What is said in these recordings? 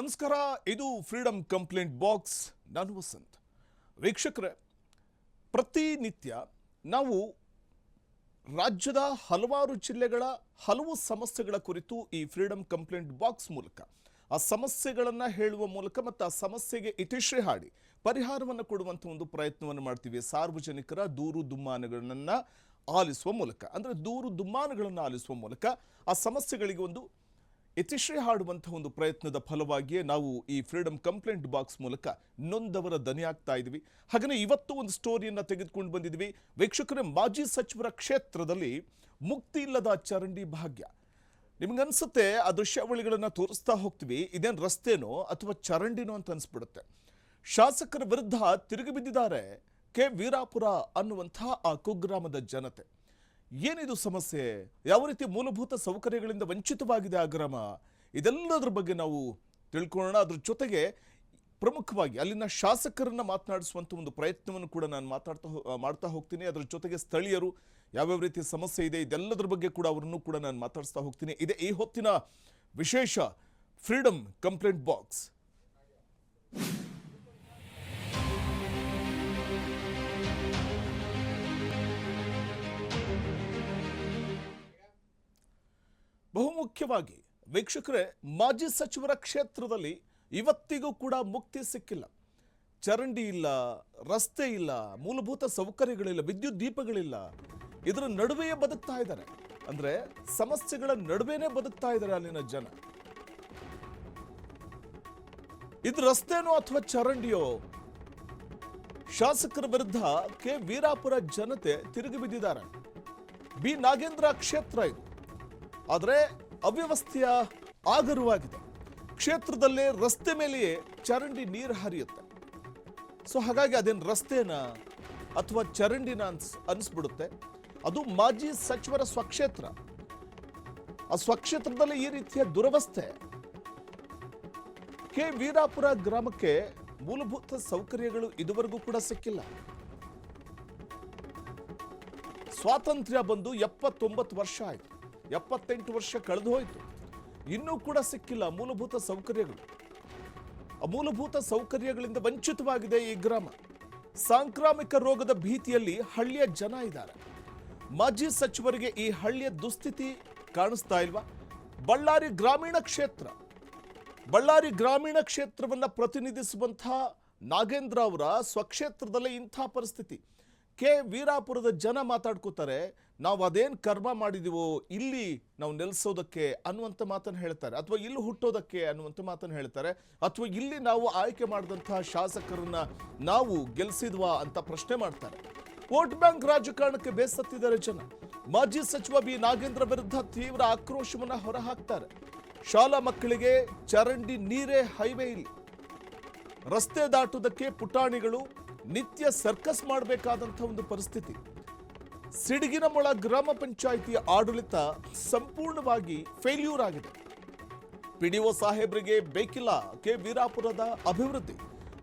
ನಮಸ್ಕಾರ, ಇದು freedom complaint box. ನಾನು ವಸಂತ್. ವೀಕ್ಷಕರೇ, ಪ್ರತಿನಿತ್ಯ ನಾವು ರಾಜ್ಯದ ಹಲವಾರು ಜಿಲ್ಲೆಗಳ ಹಲವು ಸಮಸ್ಯೆಗಳ ಕುರಿತು ಈ ಫ್ರೀಡಮ್ ಕಂಪ್ಲೇಂಟ್ ಬಾಕ್ಸ್ ಮೂಲಕ ಆ ಸಮಸ್ಯೆಗಳನ್ನು ಹೇಳುವ ಮೂಲಕ ಮತ್ತು ಆ ಸಮಸ್ಯೆಗೆ ಇತಿಶ್ರೀ ಹಾಡಿ ಪರಿಹಾರವನ್ನು ಕೊಡುವಂಥ ಒಂದು ಪ್ರಯತ್ನವನ್ನು ಮಾಡ್ತೀವಿ. ಸಾರ್ವಜನಿಕರ ದೂರು ದುಮ್ಮಾನಗಳನ್ನು ಆಲಿಸುವ ಮೂಲಕ, ಅಂದರೆ ದೂರು ದುಮ್ಮಾನಗಳನ್ನು ಆಲಿಸುವ ಮೂಲಕ ಆ ಸಮಸ್ಯೆಗಳಿಗೆ ಒಂದು ಇತಿಶ್ರೀ ಹಾಡುವಂಥ ಒಂದು ಪ್ರಯತ್ನದ ಫಲವಾಗಿಯೇ ನಾವು ಈ ಫ್ರೀಡಮ್ ಕಂಪ್ಲೇಂಟ್ ಬಾಕ್ಸ್ ಮೂಲಕ ನೊಂದವರ ದನಿಯಾಗ್ತಾ ಇದ್ವಿ. ಹಾಗೆಯೇ ಇವತ್ತು ಒಂದು ಸ್ಟೋರಿಯನ್ನು ತೆಗೆದುಕೊಂಡು ಬಂದಿದ್ವಿ. ವೀಕ್ಷಕರೇ, ಮಾಜಿ ಸಚಿವರ ಕ್ಷೇತ್ರದಲ್ಲಿ ಮುಕ್ತಿ ಇಲ್ಲದ ಚರಂಡಿ ಭಾಗ್ಯ. ನಿಮಗನ್ಸುತ್ತೆ, ಆ ದೃಶ್ಯಾವಳಿಗಳನ್ನು ತೋರಿಸ್ತಾ ಹೋಗ್ತೀವಿ, ಇದೇನು ರಸ್ತೆನೋ ಅಥವಾ ಚರಂಡಿನೋ ಅಂತ ಅನಿಸ್ಬಿಡುತ್ತೆ. ಶಾಸಕರ ವಿರುದ್ಧ ತಿರುಗಿ ಬಿದ್ದಿದ್ದಾರೆ ಕೆ ವೀರಾಪುರ ಅನ್ನುವಂಥ ಆ ಕುಗ್ರಾಮದ ಜನತೆ. ಏನಿದು ಸಮಸ್ಯೆ? ಯಾವ ರೀತಿ ಮೂಲಭೂತ ಸೌಕರ್ಯಗಳಿಂದ ವಂಚಿತವಾಗಿದೆ ಆ ಗ್ರಾಮ? ಇದೆಲ್ಲದರ ಬಗ್ಗೆ ನಾವು ತಿಳ್ಕೊಳ್ಳೋಣ. ಅದ್ರ ಜೊತೆಗೆ ಪ್ರಮುಖವಾಗಿ ಅಲ್ಲಿನ ಶಾಸಕರನ್ನ ಮಾತನಾಡಿಸುವಂಥ ಒಂದು ಪ್ರಯತ್ನವನ್ನು ಕೂಡ ನಾನು ಮಾಡ್ತಾ ಹೋಗ್ತೀನಿ. ಅದರ ಜೊತೆಗೆ ಸ್ಥಳೀಯರು ಯಾವ್ಯಾವ ರೀತಿ ಸಮಸ್ಯೆ ಇದೆ ಇದೆಲ್ಲದರ ಬಗ್ಗೆ ಕೂಡ ಅವರನ್ನು ಕೂಡ ನಾನು ಮಾತಾಡಿಸ್ತಾ ಹೋಗ್ತೀನಿ. ಇದೇ ಈ ಹೊತ್ತಿನ ವಿಶೇಷ ಫ್ರೀಡಮ್ ಕಂಪ್ಲೇಂಟ್ ಬಾಕ್ಸ್. ಬಹುಮುಖ್ಯವಾಗಿ ವೀಕ್ಷಕರೇ, ಮಾಜಿ ಸಚಿವರ ಕ್ಷೇತ್ರದಲ್ಲಿ ಇವತ್ತಿಗೂ ಕೂಡ ಮುಕ್ತಿ ಸಿಕ್ಕಿಲ್ಲ. ಚರಂಡಿ ಇಲ್ಲ, ರಸ್ತೆ ಇಲ್ಲ, ಮೂಲಭೂತ ಸೌಕರ್ಯಗಳಿಲ್ಲ, ವಿದ್ಯುತ್ ದೀಪಗಳಿಲ್ಲ. ಇದರ ನಡುವೆಯೇ ಬದುಕ್ತಾ ಇದ್ದಾರೆ. ಅಂದ್ರೆ ಸಮಸ್ಯೆಗಳ ನಡುವೆನೇ ಬದುಕ್ತಾ ಇದ್ದಾರೆ ಅಲ್ಲಿನ ಜನ. ಇದು ರಸ್ತೆನೋ ಅಥವಾ ಚರಂಡಿಯೋ? ಶಾಸಕರ ವಿರುದ್ಧ ಕೆ ವೀರಾಪುರ ಜನತೆ ತಿರುಗಿ ಬಿದ್ದಿದ್ದಾರೆ. ಬಿ ನಾಗೇಂದ್ರ ಕ್ಷೇತ್ರ ಇದು. ಆದರೆ ಅವ್ಯವಸ್ಥೆಯ ಆಗರವಾಗಿದೆ. ಕ್ಷೇತ್ರದಲ್ಲೇ ರಸ್ತೆ ಮೇಲೆಯೇ ಚರಂಡಿ ನೀರು ಹರಿಯುತ್ತೆ. ಸೊ ಹಾಗಾಗಿ ಅದೇನು ರಸ್ತೆನ ಅಥವಾ ಚರಂಡಿನ ಅನಿಸ್ಬಿಡುತ್ತೆ. ಅದು ಮಾಜಿ ಸಚಿವರ ಸ್ವಕ್ಷೇತ್ರ. ಆ ಸ್ವಕ್ಷೇತ್ರದಲ್ಲಿ ಈ ರೀತಿಯ ದುರವಸ್ಥೆ. ಕೆ ವೀರಾಪುರ ಗ್ರಾಮಕ್ಕೆ ಮೂಲಭೂತ ಸೌಕರ್ಯಗಳು ಇದುವರೆಗೂ ಕೂಡ ಸಿಕ್ಕಿಲ್ಲ. ಸ್ವಾತಂತ್ರ್ಯ ಬಂದು 79 ವರ್ಷ ಆಯಿತು, 78 ವರ್ಷ ಕಳೆದು ಹೋಯಿತು, ಇನ್ನೂ ಕೂಡ ಸಿಕ್ಕಿಲ್ಲ ಮೂಲಭೂತ ಸೌಕರ್ಯಗಳು. ಮೂಲಭೂತ ಸೌಕರ್ಯಗಳಿಂದ ವಂಚಿತವಾಗಿದೆ ಈ ಗ್ರಾಮ. ಸಾಂಕ್ರಾಮಿಕ ರೋಗದ ಭೀತಿಯಲ್ಲಿ ಹಳ್ಳಿಯ ಜನ ಇದ್ದಾರೆ. ಮಾಜಿ ಸಚಿವರಿಗೆ ಈ ಹಳ್ಳಿಯ ದುಸ್ಥಿತಿ ಕಾಣಿಸ್ತಾ ಇಲ್ವಾ? ಬಳ್ಳಾರಿ ಗ್ರಾಮೀಣ ಕ್ಷೇತ್ರವನ್ನ ಪ್ರತಿನಿಧಿಸುವಂತಹ ನಾಗೇಂದ್ರ ಅವರ ಸ್ವಕ್ಷೇತ್ರದಲ್ಲೇ ಇಂಥ ಪರಿಸ್ಥಿತಿ. ಕೆ ವೀರಾಪುರದ ಜನ ಮಾತಾಡ್ಕೋತಾರೆ, ನಾವು ಅದೇನು ಕರ್ಮ ಮಾಡಿದೀವೋ ಇಲ್ಲಿ ನಾವು ನೆಲೆಸೋದಕ್ಕೆ ಅನ್ನುವಂಥ ಮಾತನ್ನು ಹೇಳ್ತಾರೆ, ಅಥವಾ ಇಲ್ಲಿ ಹುಟ್ಟೋದಕ್ಕೆ ಅನ್ನುವಂಥ ಮಾತನ್ನು ಹೇಳ್ತಾರೆ, ಅಥವಾ ಇಲ್ಲಿ ನಾವು ಆಯ್ಕೆ ಮಾಡಿದಂತಹ ಶಾಸಕರನ್ನ ನಾವು ಗೆಲ್ಲಿಸಿದ್ವಾ ಅಂತ ಪ್ರಶ್ನೆ ಮಾಡ್ತಾರೆ. ವೋಟ್ ಬ್ಯಾಂಕ್ ರಾಜಕಾರಣಕ್ಕೆ ಬೇಸತ್ತಿದ್ದಾರೆ ಜನ. ಮಾಜಿ ಸಚಿವ ಬಿ ನಾಗೇಂದ್ರ ವಿರುದ್ಧ ತೀವ್ರ ಆಕ್ರೋಶವನ್ನ ಹೊರಹಾಕ್ತಾರೆ. ಶಾಲಾ ಮಕ್ಕಳಿಗೆ ಚರಂಡಿ ನೀರೇ ಹೈವೇ ಇಲ್ಲಿ. ರಸ್ತೆ ದಾಟುವುದಕ್ಕೆ ಪುಟಾಣಿಗಳು ನಿತ್ಯ ಸರ್ಕಸ್ ಮಾಡಬೇಕಾದಂಥ ಒಂದು ಪರಿಸ್ಥಿತಿ. ಸಿಡಿಗಿನಮೊಳ ಗ್ರಾಮ ಪಂಚಾಯಿತಿಯ ಆಡಳಿತ ಸಂಪೂರ್ಣವಾಗಿ ಫೇಲ್ಯೂರ್ ಆಗಿದೆ. ಪಿಡಿಒ ಸಾಹೇಬರಿಗೆ ಬೇಕಿಲ್ಲ ಕೆ ವೀರಾಪುರದ ಅಭಿವೃದ್ಧಿ.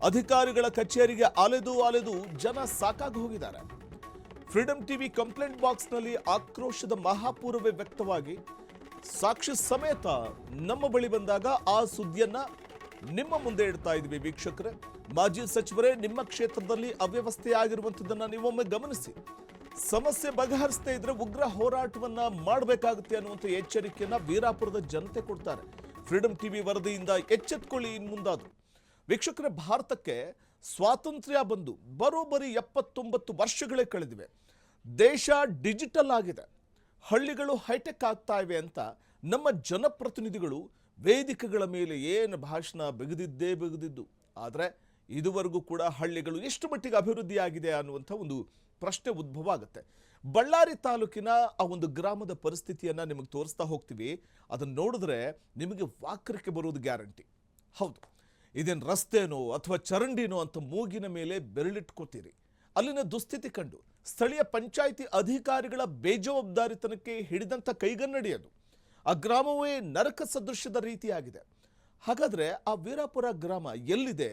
ಅಧಿಕಾರಿಗಳ ಕಚೇರಿಗೆ ಅಲೆದು ಜನ ಸಾಕಾಗಿ ಹೋಗಿದ್ದಾರೆ. ಫ್ರೀಡಮ್ ಟಿವಿ ಕಂಪ್ಲೇಂಟ್ ಬಾಕ್ಸ್ನಲ್ಲಿ ಆಕ್ರೋಶದ ಮಹಾಪೂರ್ವೇ ವ್ಯಕ್ತವಾಗಿ ಸಾಕ್ಷಿ ಸಮೇತ ನಮ್ಮ ಬಳಿ ಬಂದಾಗ ಆ ಸುದ್ದಿಯನ್ನ ನಿಮ್ಮ ಮುಂದೆ ಇಡ್ತಾ ಇದ್ವಿ. ವೀಕ್ಷಕರೇ, ಮಾಜಿ ಸಚಿವರೇ, ನಿಮ್ಮ ಕ್ಷೇತ್ರದಲ್ಲಿ ಅವ್ಯವಸ್ಥೆ ಆಗಿರುವಂಥದ್ದನ್ನು ನೀವೊಮ್ಮೆ ಗಮನಿಸಿ. ಸಮಸ್ಯೆ ಬಗೆಹರಿಸದೇ ಇದ್ರೆ ಉಗ್ರ ಹೋರಾಟವನ್ನ ಮಾಡಬೇಕಾಗುತ್ತೆ ಅನ್ನುವಂಥ ಎಚ್ಚರಿಕೆಯನ್ನ ವೀರಾಪುರದ ಜನತೆ ಕೊಡ್ತಾರೆ. ಫ್ರೀಡಮ್ ಟಿವಿ ವರದಿಯಿಂದ ಎಚ್ಚೆತ್ಕೊಳ್ಳಿ ಇನ್ನು ಮುಂದಾದ್ರು. ವೀಕ್ಷಕರೇ, ಭಾರತಕ್ಕೆ ಸ್ವಾತಂತ್ರ್ಯ ಬಂದು ಬರೋಬ್ಬರಿ 79 ವರ್ಷಗಳೇ ಕಳೆದಿವೆ. ದೇಶ ಡಿಜಿಟಲ್ ಆಗಿದೆ, ಹಳ್ಳಿಗಳು ಹೈಟೆಕ್ ಆಗ್ತಾ ಇವೆ ಅಂತ ನಮ್ಮ ಜನಪ್ರತಿನಿಧಿಗಳು ವೇದಿಕೆಗಳ ಮೇಲೆ ಏನು ಭಾಷಣ ಬೆಗೆದಿದ್ದು. ಆದರೆ ಇದುವರೆಗೂ ಕೂಡ ಹಳ್ಳಿಗಳು ಎಷ್ಟು ಮಟ್ಟಿಗೆ ಅಭಿವೃದ್ಧಿಯಾಗಿದೆ ಅನ್ನುವಂಥ ಒಂದು ಪ್ರಶ್ನೆ ಉದ್ಭವ ಆಗುತ್ತೆ. ಬಳ್ಳಾರಿ ತಾಲೂಕಿನ ಆ ಒಂದು ಗ್ರಾಮದ ಪರಿಸ್ಥಿತಿಯನ್ನು ನಿಮಗೆ ತೋರಿಸ್ತಾ ಹೋಗ್ತೀವಿ. ಅದನ್ನು ನೋಡಿದ್ರೆ ನಿಮಗೆ ವಾಕರಿಕೆ ಬರೋದು ಗ್ಯಾರಂಟಿ. ಹೌದು, ಇದೇನು ರಸ್ತೆನೋ ಅಥವಾ ಚರಂಡಿನೋ ಅಂತ ಮೂಗಿನ ಮೇಲೆ ಬೆರಳಿಟ್ಕೋತೀರಿ. ಅಲ್ಲಿನ ದುಸ್ಥಿತಿ ಕಂಡು ಸ್ಥಳೀಯ ಪಂಚಾಯಿತಿ ಅಧಿಕಾರಿಗಳ ಬೇಜವಾಬ್ದಾರಿತನಕ್ಕೆ ಹಿಡಿದಂಥ ಕೈಗನ್ನಡಿ ಅದು. ಆ ಗ್ರಾಮವೇ ನರಕ ಸದೃಶ್ಯದ ರೀತಿಯಾಗಿದೆ. ಹಾಗಾದ್ರೆ ಆ ವೀರಾಪುರ ಗ್ರಾಮ ಎಲ್ಲಿದೆ?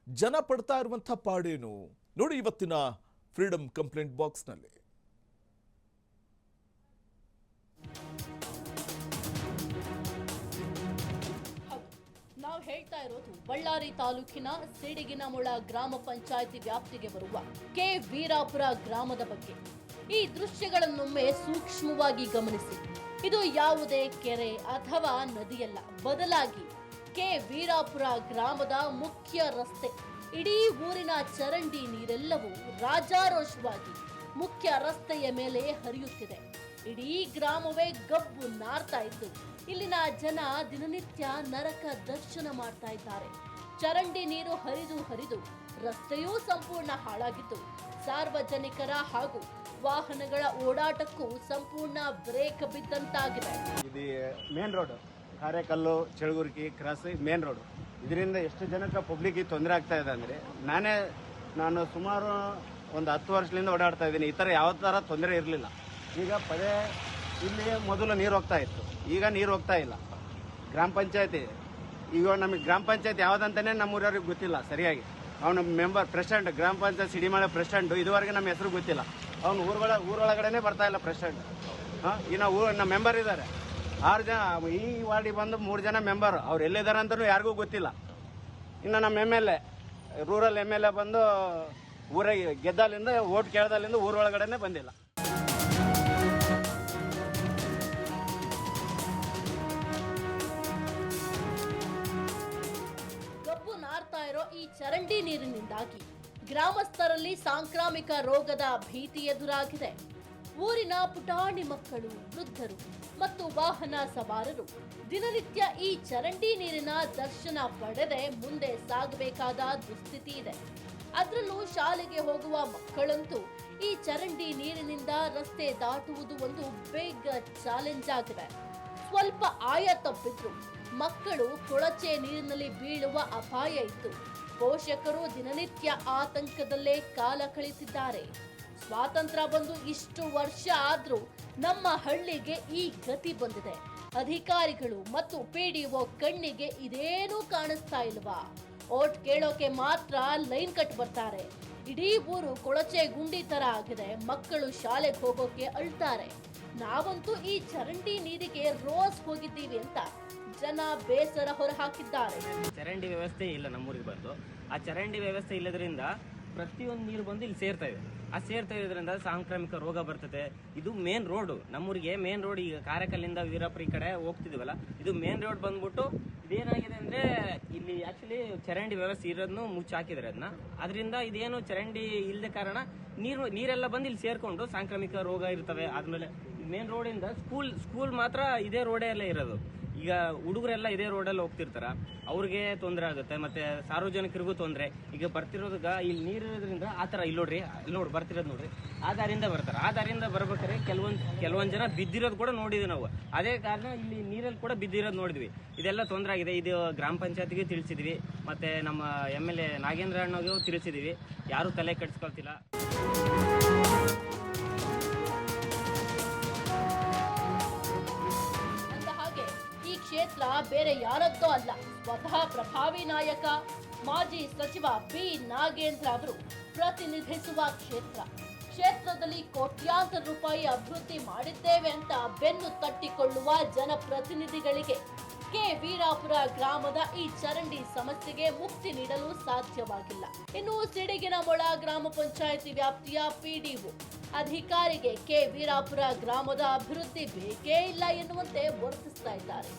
ಜನ ಪಡ್ತಾ ಇರುವಂಥ ಪಾಡೇನು ನೋಡಿ ಇವತ್ತಿನ ಫ್ರೀಡಮ್ ಕಂಪ್ಲೇಂಟ್ ಬಾಕ್ಸ್ನಲ್ಲಿ. ನಾವು ಹೇಳ್ತಾ ಇರೋದು ಬಳ್ಳಾರಿ ತಾಲೂಕಿನ ಸಿಡಿಗಿನಮೊಳ ಗ್ರಾಮ ಪಂಚಾಯಿತಿ ವ್ಯಾಪ್ತಿಗೆ ಬರುವ ಕೆ ವೀರಾಪುರ ಗ್ರಾಮದ ಬಗ್ಗೆ. ಈ ದೃಶ್ಯಗಳನ್ನೊಮ್ಮೆ ಸೂಕ್ಷ್ಮವಾಗಿ ಗಮನಿಸಿ. ಇದು ಯಾವುದೇ ಕೆರೆ ಅಥವಾ ನದಿಯಲ್ಲ, ಬದಲಾಗಿ ಕೆ ವೀರಾಪುರ ಗ್ರಾಮದ ಮುಖ್ಯ ರಸ್ತೆ. ಇಡೀ ಊರಿನ ಚರಂಡಿ ನೀರೆಲ್ಲವೂ ರಾಜಾರೋಷವಾಗಿ ಮುಖ್ಯ ರಸ್ತೆಯ ಮೇಲೆ ಹರಿಯುತ್ತಿದೆ. ಇಡೀ ಗ್ರಾಮವೇ ಗಬ್ಬು ನಾರ್ತಾ ಇದ್ದು ಇಲ್ಲಿನ ಜನ ದಿನನಿತ್ಯ ನರಕ ದರ್ಶನ ಮಾಡ್ತಾ ಇದ್ದಾರೆ. ಚರಂಡಿ ನೀರು ಹರಿದು ರಸ್ತೆಯೂ ಸಂಪೂರ್ಣ ಹಾಳಾಗಿದ್ದು ಸಾರ್ವಜನಿಕರ ಹಾಗೂ ವಾಹನಗಳ ಓಡಾಟಕ್ಕೂ ಸಂಪೂರ್ಣ ಬ್ರೇಕ್ ಬಿದ್ದಂತಾಗಿದೆ. ಇದು main road, Karekallu Chalagurki cross main road. ಇದರಿಂದ ಎಷ್ಟು ಜನಕ್ಕೆ ಪಬ್ಲಿಕ್ಗೆ ತೊಂದರೆ ಆಗ್ತಾ ಇದೆ ಅಂದರೆ ನಾನು ಸುಮಾರು ಒಂದು 10 ವರ್ಷದಿಂದ ಓಡಾಡ್ತಾ ಇದ್ದೀನಿ. ಈ ಥರ ಯಾವ ಥರ ತೊಂದರೆ ಇರಲಿಲ್ಲ. ಈಗ ಪದೇ ಇಲ್ಲಿ ಮೊದಲು ನೀರು ಹೋಗ್ತಾ ಇತ್ತು, ಈಗ ನೀರು ಹೋಗ್ತಾ ಇಲ್ಲ. ಗ್ರಾಮ ಪಂಚಾಯತಿ ಈಗ ನಮಗೆ ಗ್ರಾಮ ಪಂಚಾಯತಿ ಯಾವುದಂತಾನೆ ನಮ್ಮೂರವ್ರಿಗೆ ಗೊತ್ತಿಲ್ಲ ಸರಿಯಾಗಿ. ಅವನು ಮೆಂಬರ್ ಪ್ರೆಸಿಡೆಂಟ್, ಗ್ರಾಮ ಪಂಚಾಯತ್ ಸಿಡಿಮಾಳೆ ಪ್ರೆಸಿಡೆಂಟ್, ಇದುವರೆಗೆ ನಮ್ಮ ಹೆಸರು ಗೊತ್ತಿಲ್ಲ. ಅವನು ಊರೊಳಗಡೆ ಬರ್ತಾ ಇಲ್ಲ ಪ್ರೆಸಿಡೆಂಟ್. ಇನ್ನು ನಮ್ಮ ಮೆಂಬರ್ ಇದ್ದಾರೆ 6 ಜನ. ಈ ವಾರ್ಡಿಗೆ ಬಂದು 3 ಜನ ಮೆಂಬರ್, ಅವ್ರು ಎಲ್ಲಿದ್ದಾರೆ ಅಂತಲೂ ಯಾರಿಗೂ ಗೊತ್ತಿಲ್ಲ. ಇನ್ನು ನಮ್ಮ MLA, ರೂರಲ್ MLA ಬಂದು ಊರಿಗೆ ಗೆದ್ದಾಲಿಂದ ಓಟ್ ಕೇಳ್ದಾಲಿಂದ ಊರೊಳಗಡೆ ಬಂದಿಲ್ಲ. ಗಬ್ಬು ನಾರ್ತಾ ಇರೋ ಈ ಚರಂಡಿ ನೀರಿನಿಂದಾಗಿ ಗ್ರಾಮಸ್ಥರಲ್ಲಿ ಸಾಂಕ್ರಾಮಿಕ ರೋಗದ ಭೀತಿ ಎದುರಾಗಿದೆ. ಊರಿನ ಪುಟಾಣಿ ಮಕ್ಕಳು, ವೃದ್ಧರು ಮತ್ತು ವಾಹನ ಸವಾರರು ದಿನನಿತ್ಯ ಈ ಚರಂಡಿ ನೀರಿನ ದರ್ಶನ ಪಡೆದೇ ಮುಂದೆ ಸಾಗಬೇಕಾದ ದುಸ್ಥಿತಿ ಇದೆ. ಅದರಲ್ಲೂ ಶಾಲೆಗೆ ಹೋಗುವ ಮಕ್ಕಳಂತೂ ಈ ಚರಂಡಿ ನೀರಿನಿಂದ ರಸ್ತೆ ದಾಟುವುದು ಒಂದು ಬಿಗ್ ಚಾಲೆಂಜ್ ಆಗಿದೆ. ಸ್ವಲ್ಪ ಆಯ ತಪ್ಪಿದ್ರು ಮಕ್ಕಳು ಕೊಳಚೆ ನೀರಿನಲ್ಲಿ ಬೀಳುವ ಅಪಾಯ ಇತ್ತು. ಪೋಷಕರು ದಿನನಿತ್ಯ ಆತಂಕದಲ್ಲೇ ಕಾಲ ಕಳೆಯುತ್ತಿದ್ದಾರೆ. ಸ್ವಾತಂತ್ರ್ಯ ಬಂದು ಇಷ್ಟು ವರ್ಷ ಆದ್ರೂ ನಮ್ಮ ಹಳ್ಳಿಗೆ ಈ ಗತಿ ಬಂದಿದೆ. ಅಧಿಕಾರಿಗಳು ಮತ್ತು PDO ಕಣ್ಣಿಗೆ ಇದೇನೂ ಕಾಣಿಸ್ತಾ ಇಲ್ವಾ? ಓಟ್ ಕೇಳೋಕೆ ಮಾತ್ರ ಲೈನ್ ಕಟ್ ಬರ್ತಾರೆ. ಇಡೀ ಊರು ಕೊಳಚೆ ಗುಂಡಿ ತರ ಆಗಿದೆ. ಮಕ್ಕಳು ಶಾಲೆಗೆ ಹೋಗೋಕೆ ಅಳ್ತಾರೆ. ನಾವಂತೂ ಈ ಚರಂಡಿ ನೀರಿಗೆ ರೋಸ್ ಹೋಗಿದ್ದೀವಿ ಅಂತ ಜನ ಬೇಸರ ಹೊರಹಾಕಿದ್ದಾರೆ. ಚರಂಡಿ ವ್ಯವಸ್ಥೆ ಇಲ್ಲ ನಮ್ಮೂರಿಗೆ ಬಂದು. ಆ ಚರಂಡಿ ವ್ಯವಸ್ಥೆ ಇಲ್ಲದ್ರಿಂದ ಪ್ರತಿಯೊಂದು ನೀರು ಬಂದು ಇಲ್ಲಿ ಸೇರ್ತಾ ಇದೆ. ಆ ಸೇರ್ತಾ ಇರೋದ್ರಿಂದ ಸಾಂಕ್ರಾಮಿಕ ರೋಗ ಬರ್ತದೆ. ಇದು ಮೇನ್ ರೋಡ್, ನಮ್ಮೂರಿಗೆ ಮೇನ್ ರೋಡ್. ಈಗ ಕಾರೆಕಲ್ಲಿಂದ ವೀರಾಪುರ ಈ ಕಡೆ ಹೋಗ್ತಿದ್ವಲ್ಲ, ಇದು ಮೇನ್ ರೋಡ್ ಬಂದ್ಬಿಟ್ಟು ಇದೇನಾಗಿದೆ ಅಂದ್ರೆ ಇಲ್ಲಿ ಆಕ್ಚುಲಿ ಚರಂಡಿ ವ್ಯವಸ್ಥೆ ಇರೋದನ್ನು ಮುಚ್ಚಾಕಿದ್ದಾರೆ ಅದನ್ನ. ಅದರಿಂದ ಇದೇನು ಚರಂಡಿ ಇಲ್ಲದ ಕಾರಣ ನೀರೆಲ್ಲ ಬಂದು ಇಲ್ಲಿ ಸೇರ್ಕೊಂಡು ಸಾಂಕ್ರಾಮಿಕ ರೋಗ ಇರ್ತವೆ. ಆದ್ಮೇಲೆ ಮೇನ್ ರೋಡಿಂದ ಸ್ಕೂಲ್ ಮಾತ್ರ ಇದೇ ರೋಡೇ ಎಲ್ಲ ಇರೋದು. ಈಗ ಹುಡುಗರೆಲ್ಲ ಇದೇ ರೋಡಲ್ಲಿ ಹೋಗ್ತಿರ್ತಾರ, ಅವ್ರಿಗೆ ತೊಂದರೆ ಆಗುತ್ತೆ, ಮತ್ತೆ ಸಾರ್ವಜನಿಕರಿಗೂ ತೊಂದರೆ. ಈಗ ಬರ್ತಿರೋದಾಗ ಇಲ್ಲಿ ನೀರು ಇರೋದ್ರಿಂದ ಆ ಥರ ಇಲ್ಲಿ ನೋಡಿ ಬರ್ತಿರೋದು ನೋಡ್ರಿ, ಆ ದಾರಿಯಿಂದ ಬರ್ತಾರೆ. ಆ ದಾರಿಯಿಂದ ಬರ್ಬೇಕಾದ್ರೆ ಕೆಲವೊಂದು ಜನ ಬಿದ್ದಿರೋದು ಕೂಡ ನೋಡಿದ್ವಿ ನಾವು. ಅದೇ ಕಾರಣ ಇಲ್ಲಿ ನೀರಲ್ಲಿ ಕೂಡ ಬಿದ್ದಿರೋದು ನೋಡಿದ್ವಿ. ಇದೆಲ್ಲ ತೊಂದರೆ ಆಗಿದೆ. ಇದು ಗ್ರಾಮ ಪಂಚಾಯತ್ಗೆ ತಿಳಿಸಿದ್ವಿ, ಮತ್ತೆ ನಮ್ಮ MLA ನಾಗೇಂದ್ರ ಅಣ್ಣಗೂ ತಿಳಿಸಿದ್ವಿ. ಯಾರೂ ತಲೆ ಕೆಡಿಸ್ಕೊಳ್ತಿಲ್ಲ. ಕ್ಷೇತ್ರ ಬೇರೆ ಯಾರದ್ದೋ ಅಲ್ಲ, ಸ್ವತಃ ಪ್ರಭಾವಿ ನಾಯಕ ಮಾಜಿ ಸಚಿವ B ನಾಗೇಂದ್ರ ಅವರು ಪ್ರತಿನಿಧಿಸುವ ಕ್ಷೇತ್ರದಲ್ಲಿ ಕೋಟ್ಯಾಂತರ ರೂಪಾಯಿ ಅಭಿವೃದ್ಧಿ ಮಾಡಿದ್ದೇವೆ ಅಂತ ಬೆನ್ನು ತಟ್ಟಿಕೊಳ್ಳುವ ಜನಪ್ರತಿನಿಧಿಗಳಿಗೆ ಕೆ ವೀರಾಪುರ ಗ್ರಾಮದ ಈ ಚರಂಡಿ ಸಮಸ್ಯೆಗೆ ಮುಕ್ತಿ ನೀಡಲು ಸಾಧ್ಯವಾಗಿಲ್ಲ. ಇನ್ನು ಸಿಡಿಗಿನಮೊಳ ಗ್ರಾಮ ಪಂಚಾಯಿತಿ ವ್ಯಾಪ್ತಿಯ PDO ಅಧಿಕಾರಿಗೆ ಕೆ ವೀರಾಪುರ ಗ್ರಾಮದ ಅಭಿವೃದ್ಧಿ ಬೇಕೇ ಇಲ್ಲ ಎನ್ನುವಂತೆ ವರ್ತಿಸ್ತಾ ಇದ್ದಾರೆ.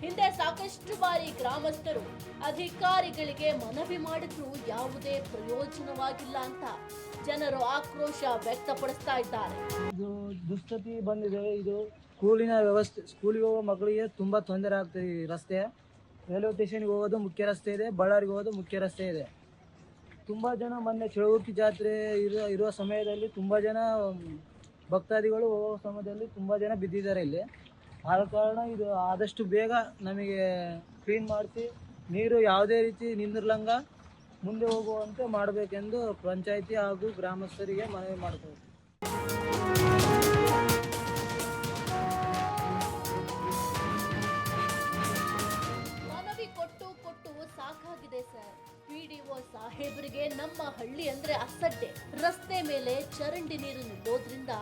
ಹಿಂದೆ ಸಾಕಷ್ಟು ಬಾರಿ ಗ್ರಾಮಸ್ಥರು ಅಧಿಕಾರಿಗಳಿಗೆ ಮನವಿ ಮಾಡಿದ್ರೂ ಯಾವುದೇ ಪ್ರಯೋಜನವಾಗಿಲ್ಲ ಅಂತ ಜನರು ಆಕ್ರೋಶ ವ್ಯಕ್ತಪಡಿಸ್ತಾ ಇದ್ದಾರೆ. ಇದು ದುಸ್ಥಿತಿ ಬಂದಿದೆ. ಇದು ಸ್ಕೂಲಿನ ವ್ಯವಸ್ಥೆ, ಸ್ಕೂಲಿಗೆ ಹೋಗೋ ಮಕ್ಕಳಿಗೆ ತುಂಬ ತೊಂದರೆ ಆಗ್ತದೆ. ಈ ರಸ್ತೆ ರೈಲ್ವೆ ಸ್ಟೇಷನ್ಗೆ ಹೋಗೋದು ಮುಖ್ಯ ರಸ್ತೆ ಇದೆ, ಬಳ್ಳಾರಿಗೆ ಹೋಗೋದು ಮುಖ್ಯ ರಸ್ತೆ ಇದೆ. ತುಂಬ ಜನ ಮೊನ್ನೆ ಚಳಗುರ್ಕಿ ಜಾತ್ರೆ ಇರುವ ಸಮಯದಲ್ಲಿ ತುಂಬ ಜನ ಭಕ್ತಾದಿಗಳು ಹೋಗೋ ಸಮಯದಲ್ಲಿ ತುಂಬ ಜನ ಬಿದ್ದಿದ್ದಾರೆ ಇಲ್ಲಿ. ಆದ ಕಾರಣ ಇದು ಆದಷ್ಟು ಬೇಗ ನಮಗೆ ಕ್ಲೀನ್ ಮಾಡಿಸಿ ನೀರು ಯಾವುದೇ ರೀತಿ ನಿಂದಿರ್ಲಂಗ ಮುಂದೆ ಹೋಗುವಂತೆ ಮಾಡಬೇಕೆಂದು ಪಂಚಾಯಿತಿ ಹಾಗೂ ಗ್ರಾಮಸ್ಥರಿಗೆ ಮನವಿ ಮಾಡ್ತೀವಿ. ಮನವಿ ಕೊಟ್ಟು ಸಾಕಾಗಿದೆ ಸರ್. PDO ಸಾಹೇಬರಿಗೆ ನಮ್ಮ ಹಳ್ಳಿ ಅಂದ್ರೆ ಅಸಡ್ಡೆ. ರಸ್ತೆ ಮೇಲೆ ಚರಂಡಿ ನೀರು ನಿಲ್ಲೋದ್ರಿಂದ